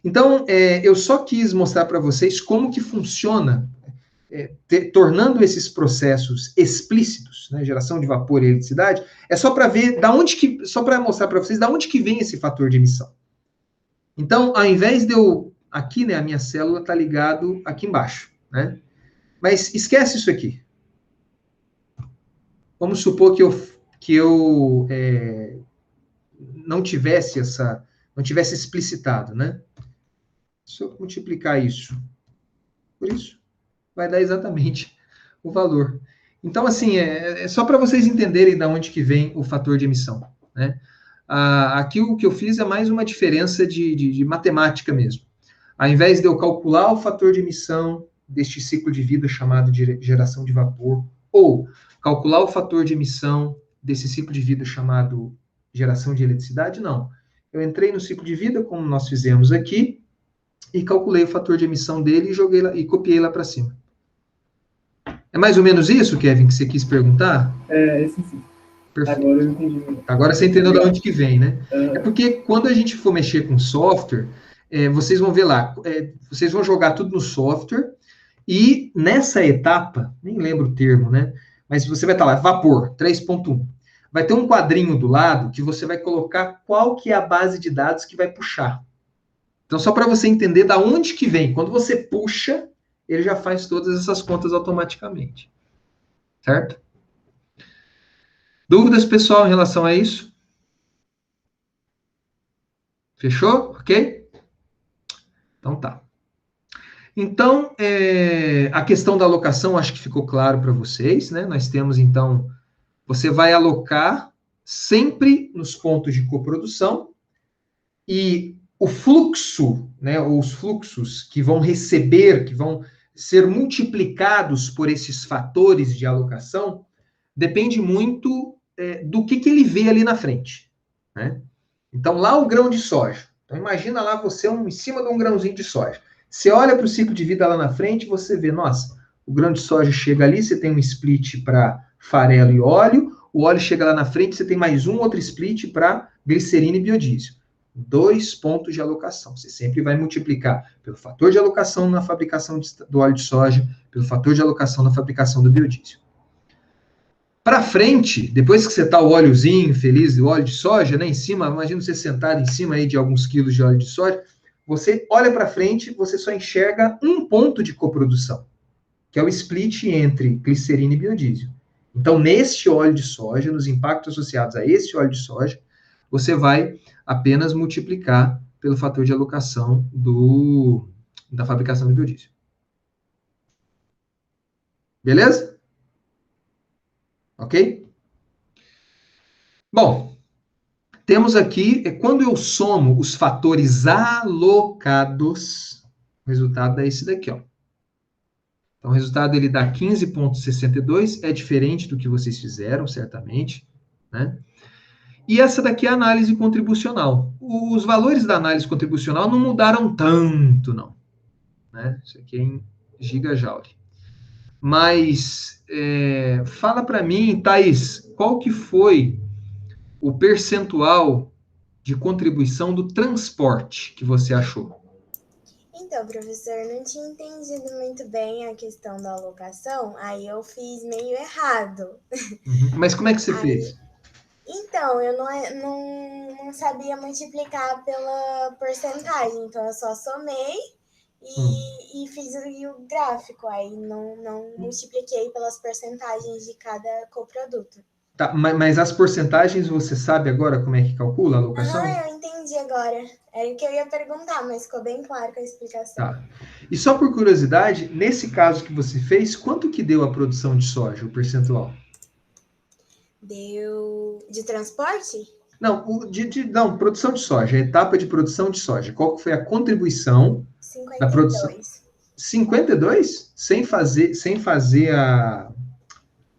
Então, eu só quis mostrar para vocês como que funciona, tornando esses processos explícitos, né, geração de vapor e eletricidade, é só para ver só para mostrar para vocês da onde que vem esse fator de emissão. Então, ao invés de aqui, né, a minha célula está ligado aqui embaixo, né? Mas esquece isso aqui. Vamos supor que eu não tivesse explicitado, né? Se eu multiplicar isso por isso, vai dar exatamente o valor. Então, assim, é só para vocês entenderem de onde que vem o fator de emissão, né? Aqui o que eu fiz é mais uma diferença de matemática mesmo. Ao invés de eu calcular o fator de emissão deste ciclo de vida chamado de geração de vapor, ou calcular o fator de emissão desse ciclo de vida chamado geração de eletricidade, não. Eu entrei no ciclo de vida, como nós fizemos aqui, e calculei o fator de emissão dele e copiei lá para cima. É mais ou menos isso, Kevin, que você quis perguntar? Esse sim. Perfeito. Agora eu entendi. Agora você entendeu de onde que vem, né? É porque quando a gente for mexer com software, vocês vão ver lá, vocês vão jogar tudo no software, e nessa etapa, nem lembro o termo, né? Mas você vai estar lá, vapor, 3.1. Vai ter um quadrinho do lado que você vai colocar qual que é a base de dados que vai puxar. Então, só para você entender da onde que vem. Quando você puxa, ele já faz todas essas contas automaticamente. Certo? Dúvidas, pessoal, em relação a isso? Fechou? Ok? Então tá. Então, a questão da alocação, acho que ficou claro para vocês, né? Nós temos, então, você vai alocar sempre nos pontos de coprodução e o fluxo, né, os fluxos que vão receber, que vão ser multiplicados por esses fatores de alocação, depende muito do que ele vê ali na frente, né? Então, lá o grão de soja. Então, imagina lá você em cima de um grãozinho de soja. Você olha para o ciclo de vida lá na frente, você vê, nossa, o grão de soja chega ali, você tem um split para farelo e óleo, o óleo chega lá na frente, você tem mais outro split para glicerina e biodiesel. 2 pontos de alocação. Você sempre vai multiplicar pelo fator de alocação na fabricação do óleo de soja, pelo fator de alocação na fabricação do biodiesel. Para frente, depois que você está o óleozinho feliz do óleo de soja, né, em cima, imagina você sentado em cima aí de alguns quilos de óleo de soja, você olha para frente, você só enxerga um ponto de coprodução, que é o split entre glicerina e biodiesel. Então, neste óleo de soja, nos impactos associados a esse óleo de soja, você vai apenas multiplicar pelo fator de alocação da fabricação do biodiesel. Beleza? Ok? Bom, temos aqui, quando eu somo os fatores alocados, o resultado é esse daqui, ó. Então, o resultado ele dá 15,62, é diferente do que vocês fizeram, certamente, né? E essa daqui é a análise contribucional. Os valores da análise contribucional não mudaram tanto, não. Né? Isso aqui gigajoule. Mas fala para mim, Thaís, qual que foi o percentual de contribuição do transporte que você achou? Então, professor, eu não tinha entendido muito bem a questão da alocação, aí eu fiz meio errado. Mas como é que você fez? Então, eu não sabia multiplicar pela porcentagem, então eu só somei e fiz o gráfico, aí não multipliquei pelas porcentagens de cada coproduto. Tá, mas as porcentagens você sabe agora como é que calcula a alocação? Eu entendi agora. Era o que eu ia perguntar, mas ficou bem claro com a explicação. Tá. E só por curiosidade, nesse caso que você fez, quanto que deu a produção de soja, o percentual? Deu de transporte? Não, não, produção de soja, a etapa de produção de soja. Qual que foi a contribuição 52. da produção? 52? Sem fazer a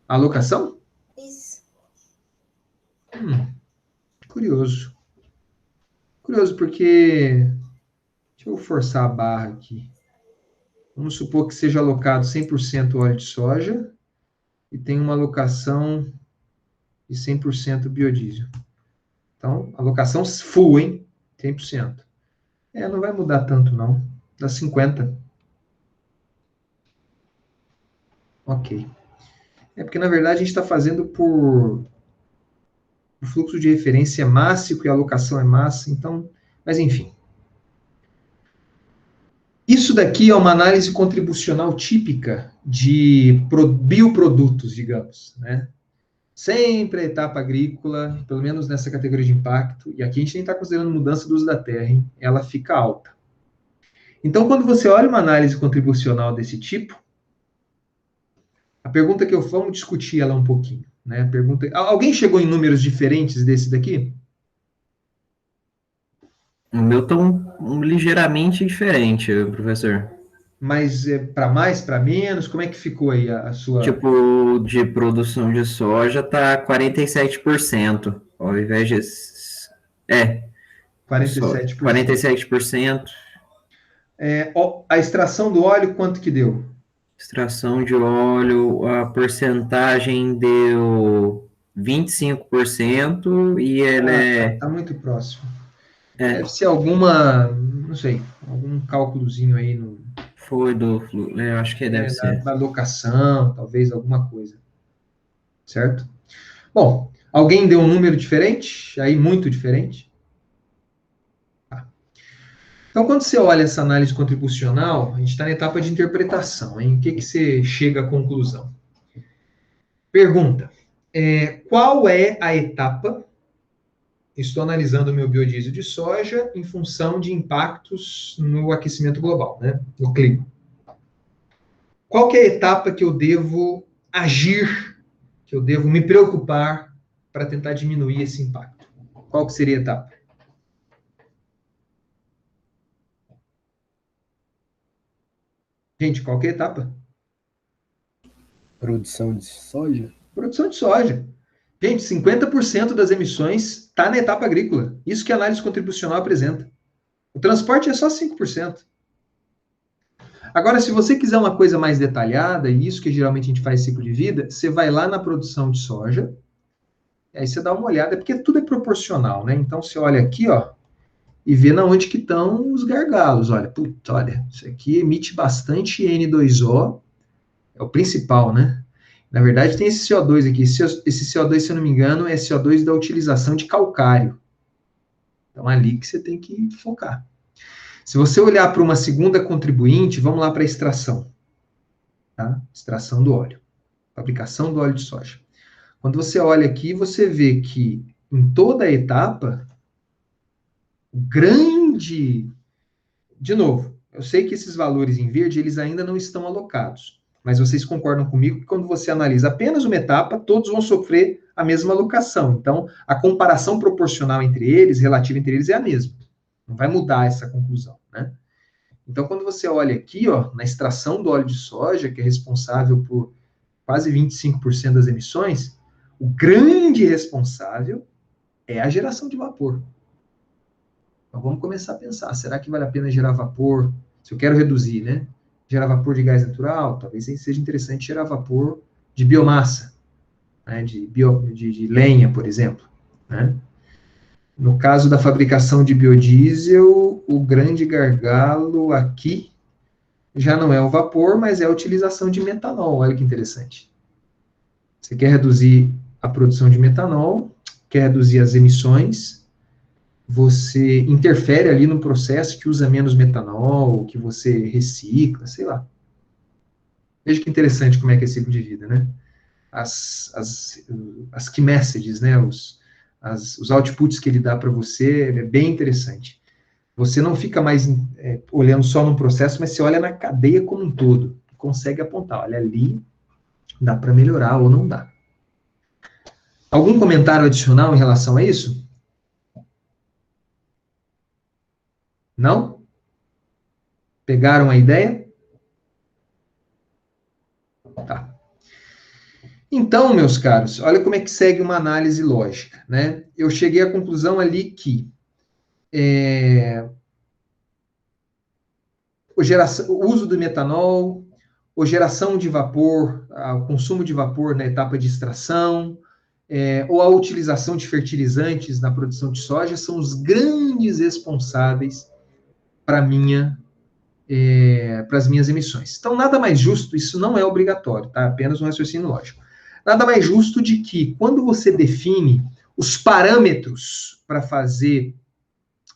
alocação? Isso. Curioso. Curioso, porque... Deixa eu forçar a barra aqui. Vamos supor que seja alocado 100% óleo de soja e tem uma alocação de 100% biodiesel. Então, alocação full, hein? 100%. Não vai mudar tanto, não. Dá 50. Ok. Porque, na verdade, a gente está fazendo por... O fluxo de referência é mássico e a alocação é massa, então... Mas, enfim. Isso daqui é uma análise contribucional típica de bioprodutos, digamos, né? Sempre a etapa agrícola, pelo menos nessa categoria de impacto, e aqui a gente nem está considerando mudança do uso da terra, hein? Ela fica alta. Então, quando você olha uma análise contribucional desse tipo, a pergunta que vamos discutir ela um pouquinho, né? Alguém chegou em números diferentes desse daqui? O meu está ligeiramente diferente, professor. Mas para mais, para menos? Como é que ficou aí a sua... Tipo, de produção de soja tá 47%, ao invés de... 47%. 47%. A extração do óleo, quanto que deu? Extração de óleo, a porcentagem deu 25% e ela Tá muito próximo. Deve ser alguma, não sei, algum cálculozinho aí no... Foi eu acho que deve ser. Da locação, talvez alguma coisa. Certo? Bom, alguém deu um número diferente? Aí muito diferente? Tá. Então, quando você olha essa análise contribucional, a gente está na etapa de interpretação, hein? O que você chega à conclusão? Pergunta. Qual é a etapa... Estou analisando o meu biodiesel de soja em função de impactos no aquecimento global, né? No clima. Qual que é a etapa que eu devo agir, que eu devo me preocupar para tentar diminuir esse impacto? Qual que seria a etapa? Gente, qual que é a etapa? Produção de soja? Produção de soja. Gente, 50% das emissões está na etapa agrícola. Isso que a análise contribucional apresenta. O transporte é só 5%. Agora, se você quiser uma coisa mais detalhada, e isso que geralmente a gente faz ciclo de vida, você vai lá na produção de soja, e aí você dá uma olhada, porque tudo é proporcional, né? Então, você olha aqui, ó, e vê na onde que estão os gargalos. Olha, isso aqui emite bastante N2O, é o principal, né? Na verdade, tem esse CO2 aqui. Esse CO2, se eu não me engano, é CO2 da utilização de calcário. Então, ali que você tem que focar. Se você olhar para uma segunda contribuinte, vamos lá para a extração. Tá? Extração do óleo. Fabricação do óleo de soja. Quando você olha aqui, você vê que em toda a etapa, o grande... De novo, eu sei que esses valores em verde, eles ainda não estão alocados. Mas vocês concordam comigo que quando você analisa apenas uma etapa, todos vão sofrer a mesma alocação. Então, a comparação proporcional entre eles, relativa entre eles, é a mesma. Não vai mudar essa conclusão, né? Então, quando você olha aqui, ó, na extração do óleo de soja, que é responsável por quase 25% das emissões, o grande responsável é a geração de vapor. Então, vamos começar a pensar, será que vale a pena gerar vapor? Se eu quero reduzir, né? gerar vapor de gás natural, talvez seja interessante gerar vapor de biomassa, né, de lenha, por exemplo, né? No caso da fabricação de biodiesel, o grande gargalo aqui já não é o vapor, mas é a utilização de metanol. Olha que interessante. Você quer reduzir a produção de metanol, quer reduzir as emissões, você interfere ali no processo que usa menos metanol, que você recicla, sei lá. Veja que interessante como é que é ciclo de vida, né? As key messages, né? Os outputs que ele dá para você, é bem interessante. Você não fica mais olhando só no processo, mas você olha na cadeia como um todo. Consegue apontar, olha, ali dá para melhorar ou não dá. Algum comentário adicional em relação a isso? Não? Pegaram a ideia? Tá. Então, meus caros, olha como é que segue uma análise lógica, né? Eu cheguei à conclusão ali que o uso do metanol, a geração de vapor, o consumo de vapor na etapa de extração, ou a utilização de fertilizantes na produção de soja são os grandes responsáveis para as minhas emissões. Então, nada mais justo, isso não é obrigatório, tá? Apenas um raciocínio lógico. Nada mais justo de que, quando você define os parâmetros para fazer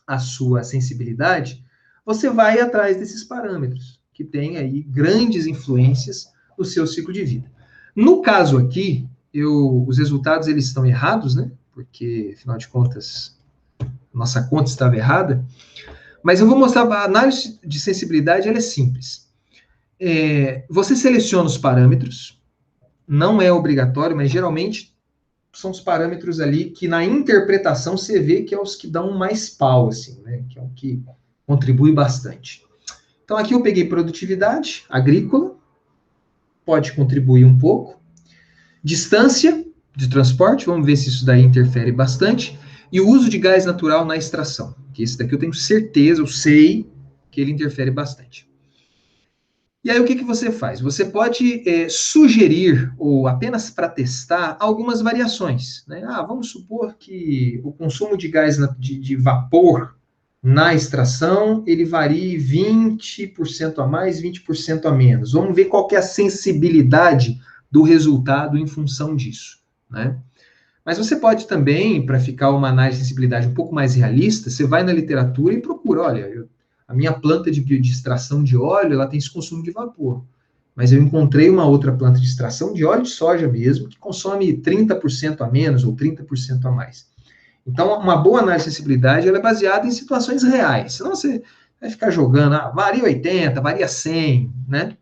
a sua sensibilidade, você vai atrás desses parâmetros, que têm aí grandes influências no seu ciclo de vida. No caso aqui, os resultados eles estão errados, né? Porque, afinal de contas, nossa conta estava errada. Mas eu vou mostrar, a análise de sensibilidade ela é simples. Você seleciona os parâmetros, não é obrigatório, mas geralmente são os parâmetros ali que na interpretação você vê que é os que dão mais pau, assim, né? Que é o que contribui bastante. Então aqui eu peguei produtividade agrícola, pode contribuir um pouco. Distância de transporte, vamos ver se isso daí interfere bastante. E o uso de gás natural na extração, que esse daqui eu tenho certeza, eu sei que ele interfere bastante. E aí o que você faz? Você pode sugerir, ou apenas para testar, algumas variações, né? Vamos supor que o consumo de gás de vapor na extração, ele varie 20% a mais, 20% a menos. Vamos ver qual que é a sensibilidade do resultado em função disso, né? Mas você pode também, para ficar uma análise de sensibilidade um pouco mais realista, você vai na literatura e procura, olha, a minha planta de extração de óleo, ela tem esse consumo de vapor. Mas eu encontrei uma outra planta de extração de óleo de soja mesmo, que consome 30% a menos ou 30% a mais. Então, uma boa análise de sensibilidade, ela é baseada em situações reais. Senão você vai ficar jogando, varia 80, varia 100, né?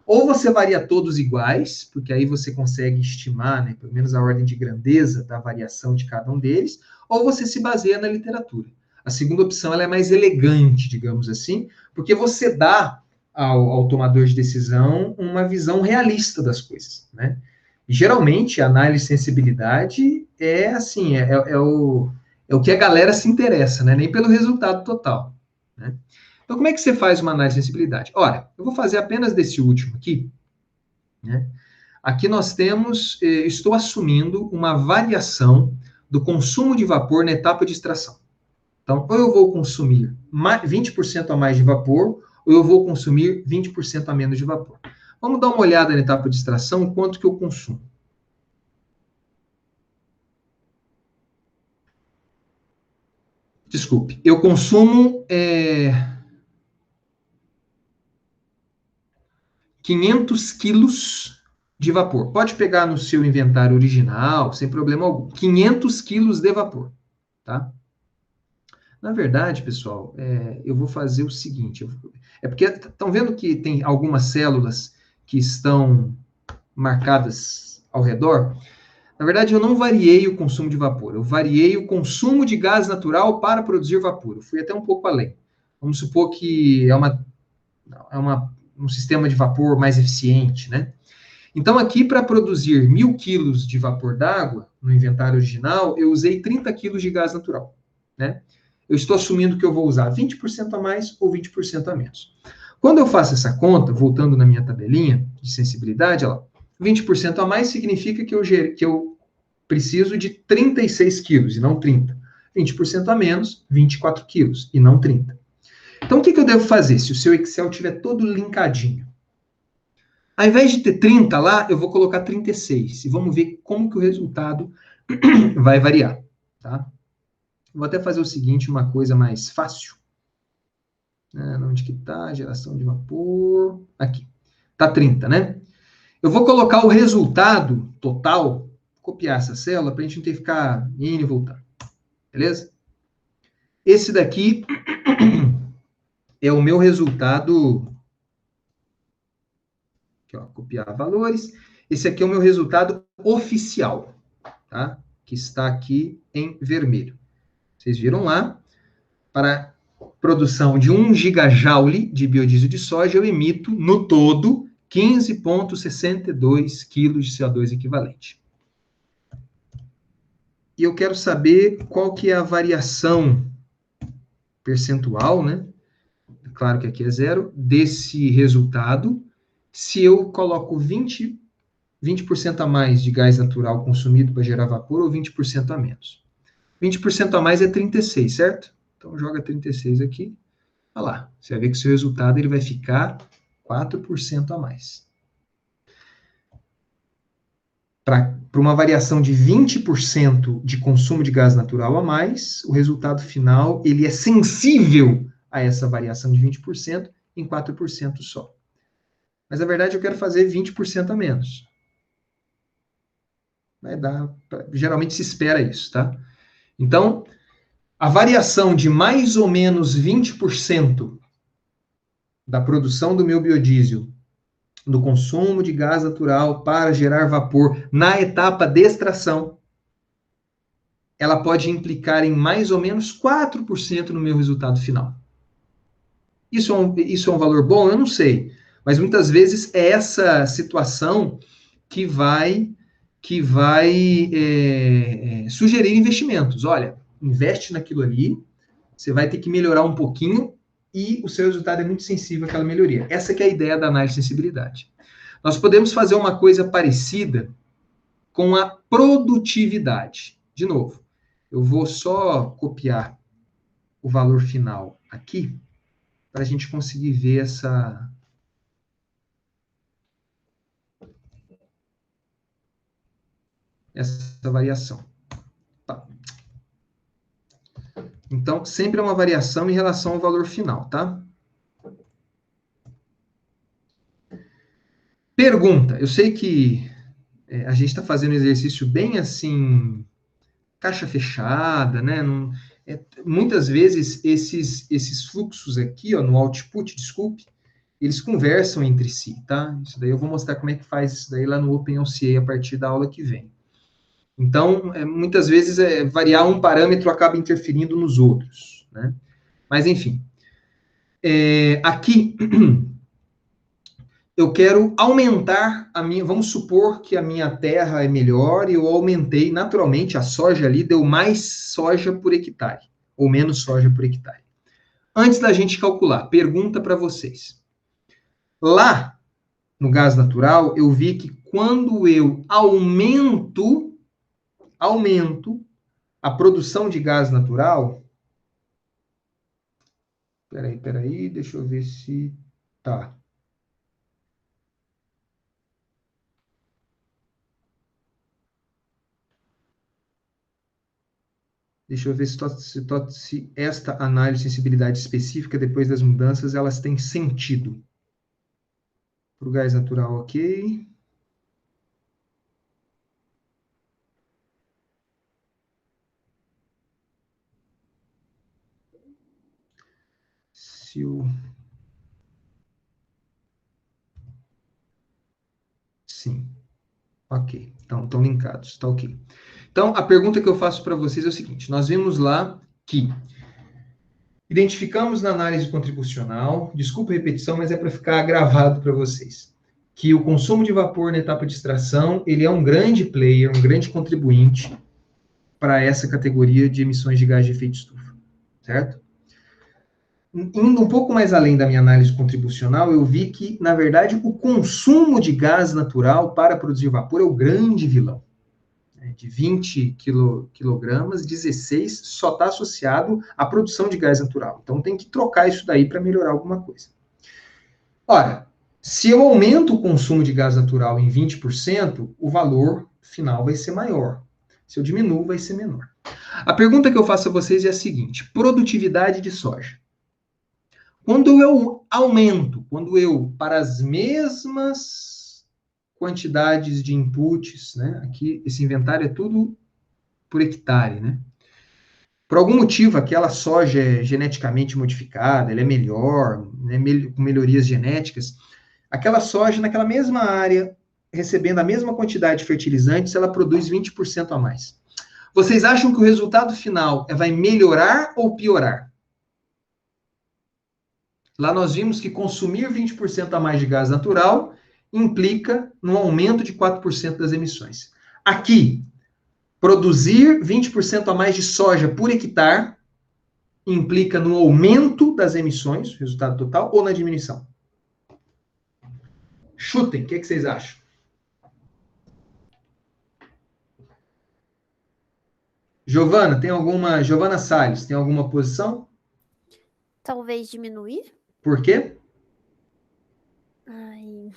Ou você varia todos iguais, porque aí você consegue estimar, né, pelo menos a ordem de grandeza da variação de cada um deles, ou você se baseia na literatura. A segunda opção ela é mais elegante, digamos assim, porque você dá ao tomador de decisão uma visão realista das coisas, né? E, geralmente, a análise de sensibilidade é assim, é o que a galera se interessa, né? Nem pelo resultado total, né? Então, como é que você faz uma análise de sensibilidade? Olha, eu vou fazer apenas desse último aqui, né? Aqui nós temos, estou assumindo uma variação do consumo de vapor na etapa de extração. Então, ou eu vou consumir 20% a mais de vapor, ou eu vou consumir 20% a menos de vapor. Vamos dar uma olhada na etapa de extração, quanto que eu consumo. Desculpe, eu consumo 500 quilos de vapor. Pode pegar no seu inventário original, sem problema algum. 500 quilos de vapor, tá? Na verdade, pessoal, eu vou fazer o seguinte. Porque estão vendo que tem algumas células que estão marcadas ao redor? Na verdade, eu não variei o consumo de vapor. Eu variei o consumo de gás natural para produzir vapor. Eu fui até um pouco além. Vamos supor que um sistema de vapor mais eficiente, né? Então, aqui, para produzir 1.000 quilos de vapor d'água, no inventário original, eu usei 30 quilos de gás natural, né? Eu estou assumindo que eu vou usar 20% a mais ou 20% a menos. Quando eu faço essa conta, voltando na minha tabelinha de sensibilidade, ó, 20% a mais significa que eu preciso de 36 quilos e não 30. 20% a menos, 24 quilos e não 30. Então, o que eu devo fazer se o seu Excel estiver todo linkadinho? Ao invés de ter 30 lá, eu vou colocar 36. E vamos ver como que o resultado vai variar, tá? Vou até fazer o seguinte, uma coisa mais fácil. Onde que tá? Geração de vapor. Aqui. Tá 30, né? Eu vou colocar o resultado total, copiar essa célula, para a gente não ter que ficar indo e voltando. Beleza? Esse daqui é o meu resultado. Aqui, ó, copiar valores. Esse aqui é o meu resultado oficial, tá? Que está aqui em vermelho. Vocês viram lá? Para produção de 1 gigajoule de biodiesel de soja, eu emito, no todo, 15,62 quilos de CO2 equivalente. E eu quero saber qual que é a variação percentual, né? Claro que aqui é zero, desse resultado, se eu coloco 20% a mais de gás natural consumido para gerar vapor ou 20% a menos. 20% a mais é 36, certo? Então, joga 36 aqui. Olha lá, você vai ver que o seu resultado ele vai ficar 4% a mais. Para uma variação de 20% de consumo de gás natural a mais, o resultado final ele é sensível a essa variação de 20% em 4% só. Mas, na verdade, eu quero fazer 20% a menos. Vai dar, geralmente se espera isso, tá? Então, a variação de mais ou menos 20% da produção do meu biodiesel, do consumo de gás natural para gerar vapor na etapa de extração, ela pode implicar em mais ou menos 4% no meu resultado final. Isso é um valor bom? Eu não sei. Mas muitas vezes é essa situação que vai sugerir investimentos. Olha, investe naquilo ali, você vai ter que melhorar um pouquinho e o seu resultado é muito sensível àquela melhoria. Essa que é a ideia da análise de sensibilidade. Nós podemos fazer uma coisa parecida com a produtividade. De novo, eu vou só copiar o valor final aqui para a gente conseguir ver essa variação. Tá. Então, sempre é uma variação em relação ao valor final, tá? Pergunta. Eu sei que a gente está fazendo um exercício bem assim, caixa fechada, né? Muitas vezes, esses fluxos aqui, ó, no output, desculpe, eles conversam entre si, tá? Isso daí eu vou mostrar como é que faz isso daí lá no OpenLCA a partir da aula que vem. Então, muitas vezes, variar um parâmetro acaba interferindo nos outros, né? Mas, enfim. Aqui, eu quero aumentar a minha... Vamos supor que a minha terra é melhor e eu aumentei, naturalmente, a soja ali deu mais soja por hectare, ou menos soja por hectare. Antes da gente calcular, pergunta para vocês. Lá, no gás natural, eu vi que quando eu aumento a produção de gás natural... Peraí, deixa eu ver se... Tá. Deixa eu ver se esta análise de sensibilidade específica, depois das mudanças, elas têm sentido. Para o gás natural, ok. Sim. Ok. Então, estão linkados. Está ok. Então, a pergunta que eu faço para vocês é o seguinte. Nós vimos lá que identificamos na análise contribucional, desculpa a repetição, mas é para ficar gravado para vocês, que o consumo de vapor na etapa de extração, ele é um grande player, um grande contribuinte para essa categoria de emissões de gás de efeito estufa, certo? indo um pouco mais além da minha análise contribucional, eu vi que, na verdade, o consumo de gás natural para produzir vapor é o grande vilão. De 20 quilogramas, 16 só está associado à produção de gás natural. Então, tem que trocar isso daí para melhorar alguma coisa. Ora, se eu aumento o consumo de gás natural em 20%, o valor final vai ser maior. Se eu diminuo, vai ser menor. A pergunta que eu faço a vocês é a seguinte: produtividade de soja. Quando eu aumento, para as mesmas quantidades de inputs, né? Aqui, esse inventário é tudo por hectare, né? Por algum motivo, aquela soja é geneticamente modificada, ela é melhor, né, com melhorias genéticas. Aquela soja, naquela mesma área, recebendo a mesma quantidade de fertilizantes, ela produz 20% a mais. Vocês acham que o resultado final vai melhorar ou piorar? Lá nós vimos que consumir 20% a mais de gás natural implica no aumento de 4% das emissões. Aqui, produzir 20% a mais de soja por hectare implica no aumento das emissões, resultado total, ou na diminuição? Chutem, o que vocês acham? Giovana Salles, tem alguma posição? Talvez diminuir? Por quê? Ai,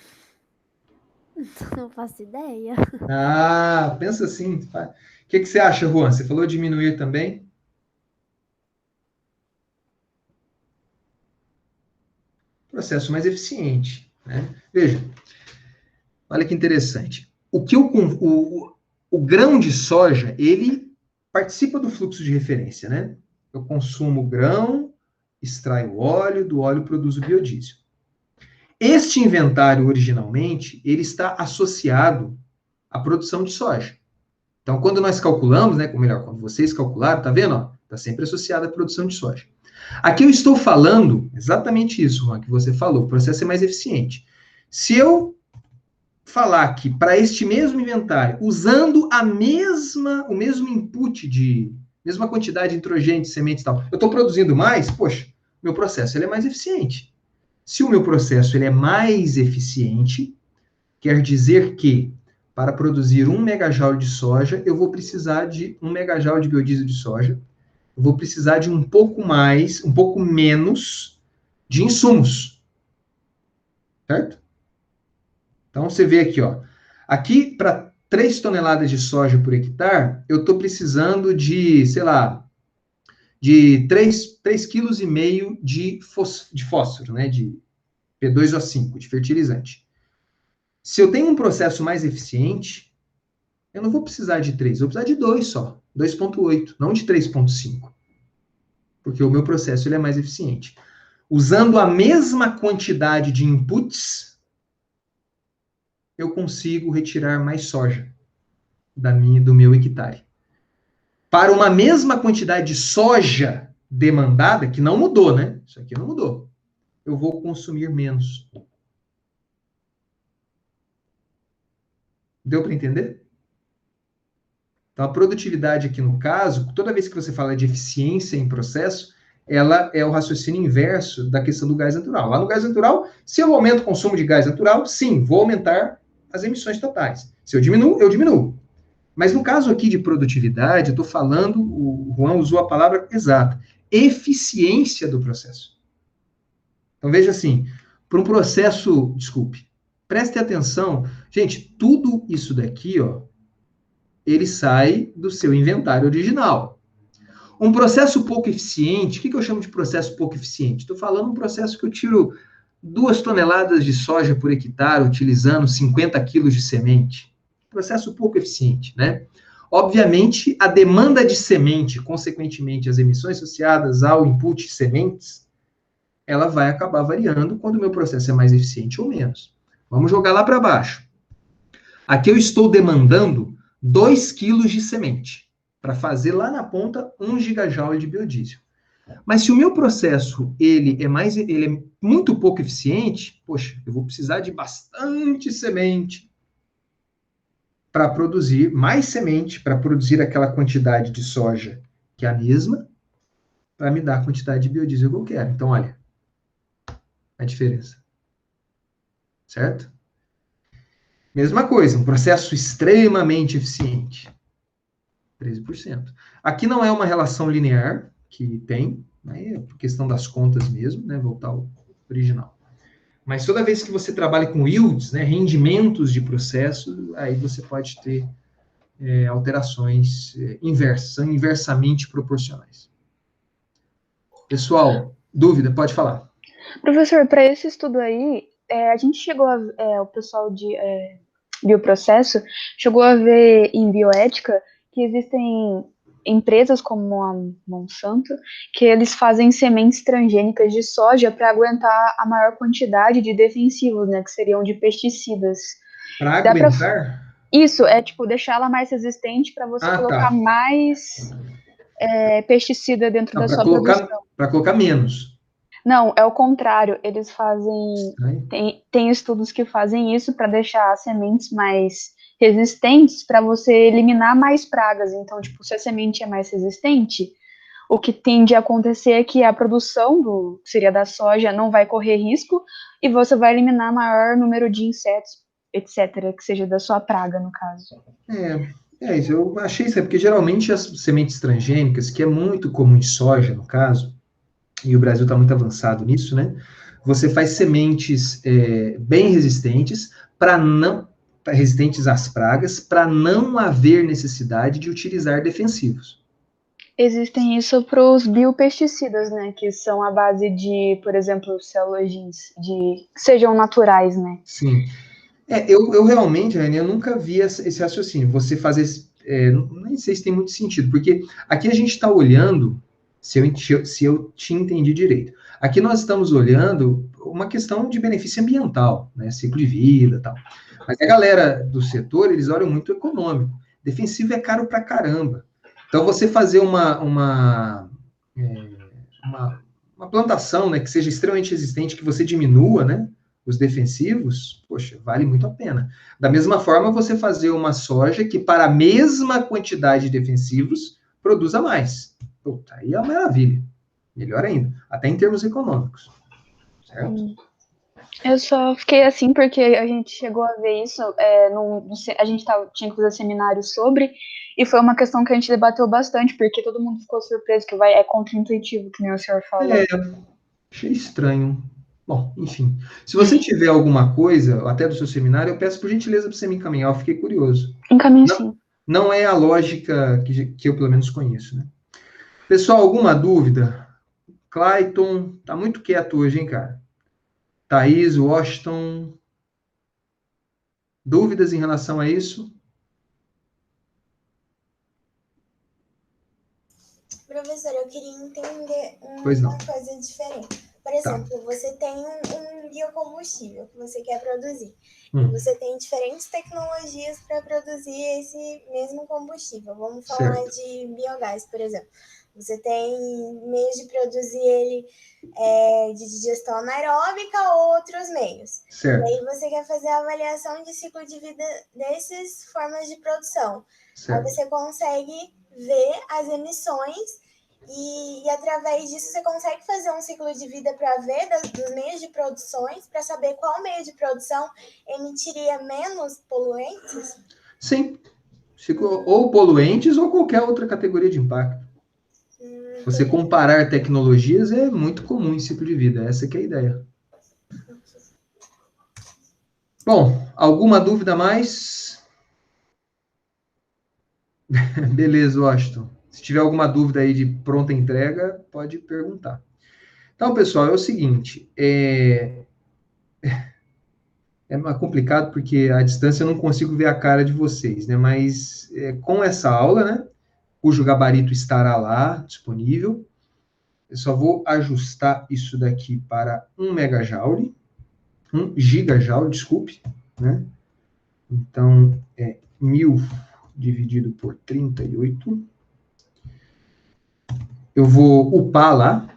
não faço ideia. Ah, pensa assim. O que você acha, Juan? Você falou diminuir também? Processo mais eficiente, né? Veja, olha que interessante. O grão de soja, ele participa do fluxo de referência, né? Eu consumo o grão, extraio o óleo, do óleo produzo biodiesel. Este inventário, originalmente, ele está associado à produção de soja. Então, quando nós calculamos, né, ou melhor, quando vocês calcularam, tá vendo? Está sempre associado à produção de soja. Aqui eu estou falando exatamente isso, Juan, que você falou, o processo é mais eficiente. Se eu falar que para este mesmo inventário, usando o mesmo input mesma quantidade de nitrogênio, de semente e tal, eu estou produzindo mais, poxa, meu processo ele é mais eficiente. Se o meu processo ele é mais eficiente, quer dizer que para produzir 1 megajoule de soja, eu vou precisar de 1 megajoule de biodiesel de soja, eu vou precisar de um pouco menos de insumos. Certo? Então, você vê aqui, ó. Aqui, para 3 toneladas de soja por hectare, eu estou precisando de, sei lá, de 3,5 kg de fósforo, né? De P2O5, de fertilizante. Se eu tenho um processo mais eficiente, eu não vou precisar de 3, eu vou precisar de 2 só. 2,8, não de 3,5. Porque o meu processo ele é mais eficiente. Usando a mesma quantidade de inputs, eu consigo retirar mais soja do meu hectare. Para uma mesma quantidade de soja demandada, que não mudou, né? Isso aqui não mudou. Eu vou consumir menos. Deu para entender? Então, a produtividade aqui no caso, toda vez que você fala de eficiência em processo, ela é o raciocínio inverso da questão do gás natural. Lá no gás natural, se eu aumento o consumo de gás natural, sim, vou aumentar as emissões totais. Se eu diminuo, eu diminuo. Mas no caso aqui de produtividade, eu estou falando, o Juan usou a palavra exata, eficiência do processo. Então, veja assim, para um processo, preste atenção, gente, tudo isso daqui, ó, ele sai do seu inventário original. Um processo pouco eficiente, o que eu chamo de processo pouco eficiente? Estou falando um processo que eu tiro 2 toneladas de soja por hectare, utilizando 50 quilos de semente. Processo pouco eficiente, né? Obviamente, a demanda de semente, consequentemente, as emissões associadas ao input de sementes, ela vai acabar variando quando o meu processo é mais eficiente ou menos. Vamos jogar lá para baixo. Aqui eu estou demandando 2 quilos de semente, para fazer lá na ponta 1 gigajoule de biodiesel. Mas se o meu processo ele é muito pouco eficiente, poxa, eu vou precisar de bastante semente para produzir mais semente, para produzir aquela quantidade de soja que é a mesma, para me dar a quantidade de biodiesel que eu quero. Então, olha, a diferença. Certo? Mesma coisa, um processo extremamente eficiente. 13%. Aqui não é uma relação linear que tem, né, é por questão das contas mesmo, né, voltar ao original. Mas toda vez que você trabalha com yields, né, rendimentos de processo, aí você pode ter alterações inversas, são inversamente proporcionais. Pessoal, dúvida? Pode falar. Professor, para esse estudo aí, a gente chegou o pessoal de bioprocesso chegou a ver em bioética que existem empresas como a Monsanto, que eles fazem sementes transgênicas de soja para aguentar a maior quantidade de defensivos, né, que seriam de pesticidas. Para aguentar? Isso, tipo, deixar ela mais resistente para você colocar mais pesticida dentro da sua produção. Para colocar menos. Não, é o contrário. Eles fazem... Tem estudos que fazem isso para deixar as sementes mais resistentes para você eliminar mais pragas. Então, tipo, se a semente é mais resistente, o que tende a acontecer é que a produção que seria da soja não vai correr risco e você vai eliminar maior número de insetos, etc., que seja da sua praga, no caso. Isso, eu achei isso, porque geralmente as sementes transgênicas, que é muito comum em soja, no caso, e o Brasil está muito avançado nisso, né? Você faz sementes bem resistentes, resistentes às pragas, para não haver necessidade de utilizar defensivos. Existem isso para os biopesticidas, né? Que são a base de, por exemplo, células que sejam naturais, né? Sim. Eu realmente, Rani, eu nunca vi esse raciocínio. Você fazer... nem sei se tem muito sentido, porque aqui a gente está olhando... Se eu te entendi direito. Aqui nós estamos olhando uma questão de benefício ambiental, né, ciclo de vida e tal. Mas a galera do setor, eles olham muito econômico. Defensivo é caro pra caramba. Então, você fazer uma plantação, né, que seja extremamente resistente, que você diminua, né, os defensivos, poxa, vale muito a pena. Da mesma forma, você fazer uma soja que, para a mesma quantidade de defensivos, produza mais. Puta, aí é uma maravilha. Melhor ainda. Até em termos econômicos. Certo? Eu só fiquei assim porque a gente chegou a ver isso, a gente tinha que fazer seminário sobre, e foi uma questão que a gente debateu bastante, porque todo mundo ficou surpreso que é contra-intuitivo, que nem o senhor falou. Achei estranho. Bom, enfim. Se você tiver alguma coisa, até do seu seminário, eu peço por gentileza para você me encaminhar, eu fiquei curioso. Encaminho sim. Não é a lógica que eu pelo menos conheço, né? Pessoal, alguma dúvida? Clayton, tá muito quieto hoje, hein, cara? Thaís, Washington. Dúvidas em relação a isso? Professor, eu queria entender uma coisa diferente. Por exemplo, você tem um biocombustível que você quer produzir. Você tem diferentes tecnologias para produzir esse mesmo combustível. Vamos falar de biogás, por exemplo. Você tem meios de produzir ele de digestão anaeróbica ou outros meios. Certo. E aí você quer fazer a avaliação de ciclo de vida dessas formas de produção. Certo. Aí você consegue ver as emissões e através disso você consegue fazer um ciclo de vida para ver dos meios de produções, para saber qual meio de produção emitiria menos poluentes? Sim. Ou poluentes ou qualquer outra categoria de impacto. Você comparar tecnologias é muito comum em ciclo de vida, essa que é a ideia. Bom, alguma dúvida a mais? Beleza, Washington. Se tiver alguma dúvida aí de pronta entrega, pode perguntar. Então, pessoal, é o seguinte, é complicado porque à distância eu não consigo ver a cara de vocês, né? Mas com essa aula, né, cujo gabarito estará lá disponível, eu só vou ajustar isso daqui para 1 megajoule, 1 gigajoule, desculpe, né? Então, 1000 dividido por 38. Eu vou upar lá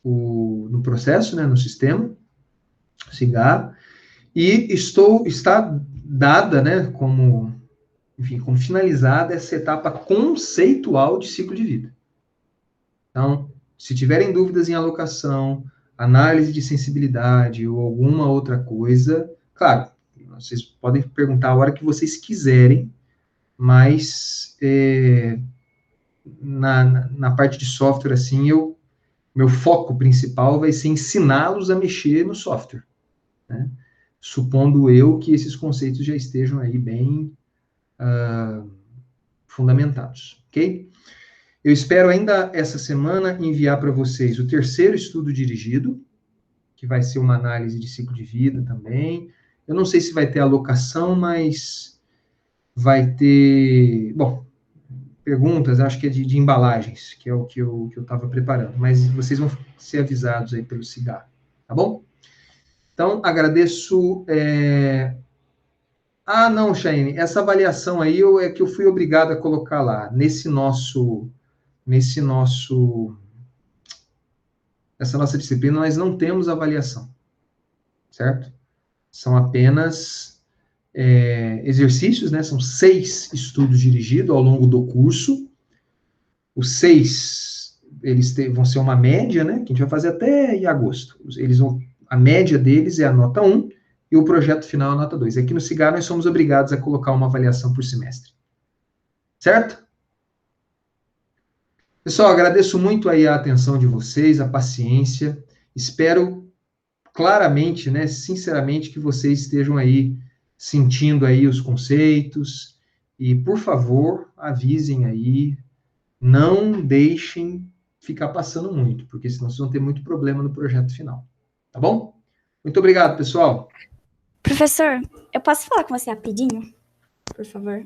no processo, né, no sistema, cigarro, e está dada, né, como finalizada essa etapa conceitual de ciclo de vida. Então, Se tiverem dúvidas em alocação, análise de sensibilidade ou alguma outra coisa, claro, vocês podem perguntar a hora que vocês quiserem, mas na parte de software, assim, meu foco principal vai ser ensiná-los a mexer no software, né? Supondo eu que esses conceitos já estejam aí bem fundamentados, ok? Eu espero ainda essa semana enviar para vocês o terceiro estudo dirigido, que vai ser uma análise de ciclo de vida também. Eu não sei se vai ter alocação, mas vai ter... Bom, perguntas, acho que é de embalagens, que é o que eu estava preparando. Mas vocês vão ser avisados aí pelo Cigar, tá bom? Então, agradeço... Ah, não, Chayne, essa avaliação aí é que eu fui obrigado a colocar lá, essa nossa disciplina, nós não temos avaliação, certo? São apenas exercícios, né? São 6 estudos dirigidos ao longo do curso. Os 6, eles vão ser uma média, né? Que a gente vai fazer até em agosto. A média deles é a nota 1 e o projeto final é a nota 2. Aqui no Cigar, nós somos obrigados a colocar uma avaliação por semestre. Certo? Pessoal, agradeço muito aí a atenção de vocês, a paciência. Espero claramente, né, sinceramente, que vocês estejam aí sentindo aí os conceitos e, por favor, avisem aí, não deixem ficar passando muito, porque senão vocês vão ter muito problema no projeto final. Tá bom? Muito obrigado, pessoal. Professor, eu posso falar com você rapidinho? Por favor.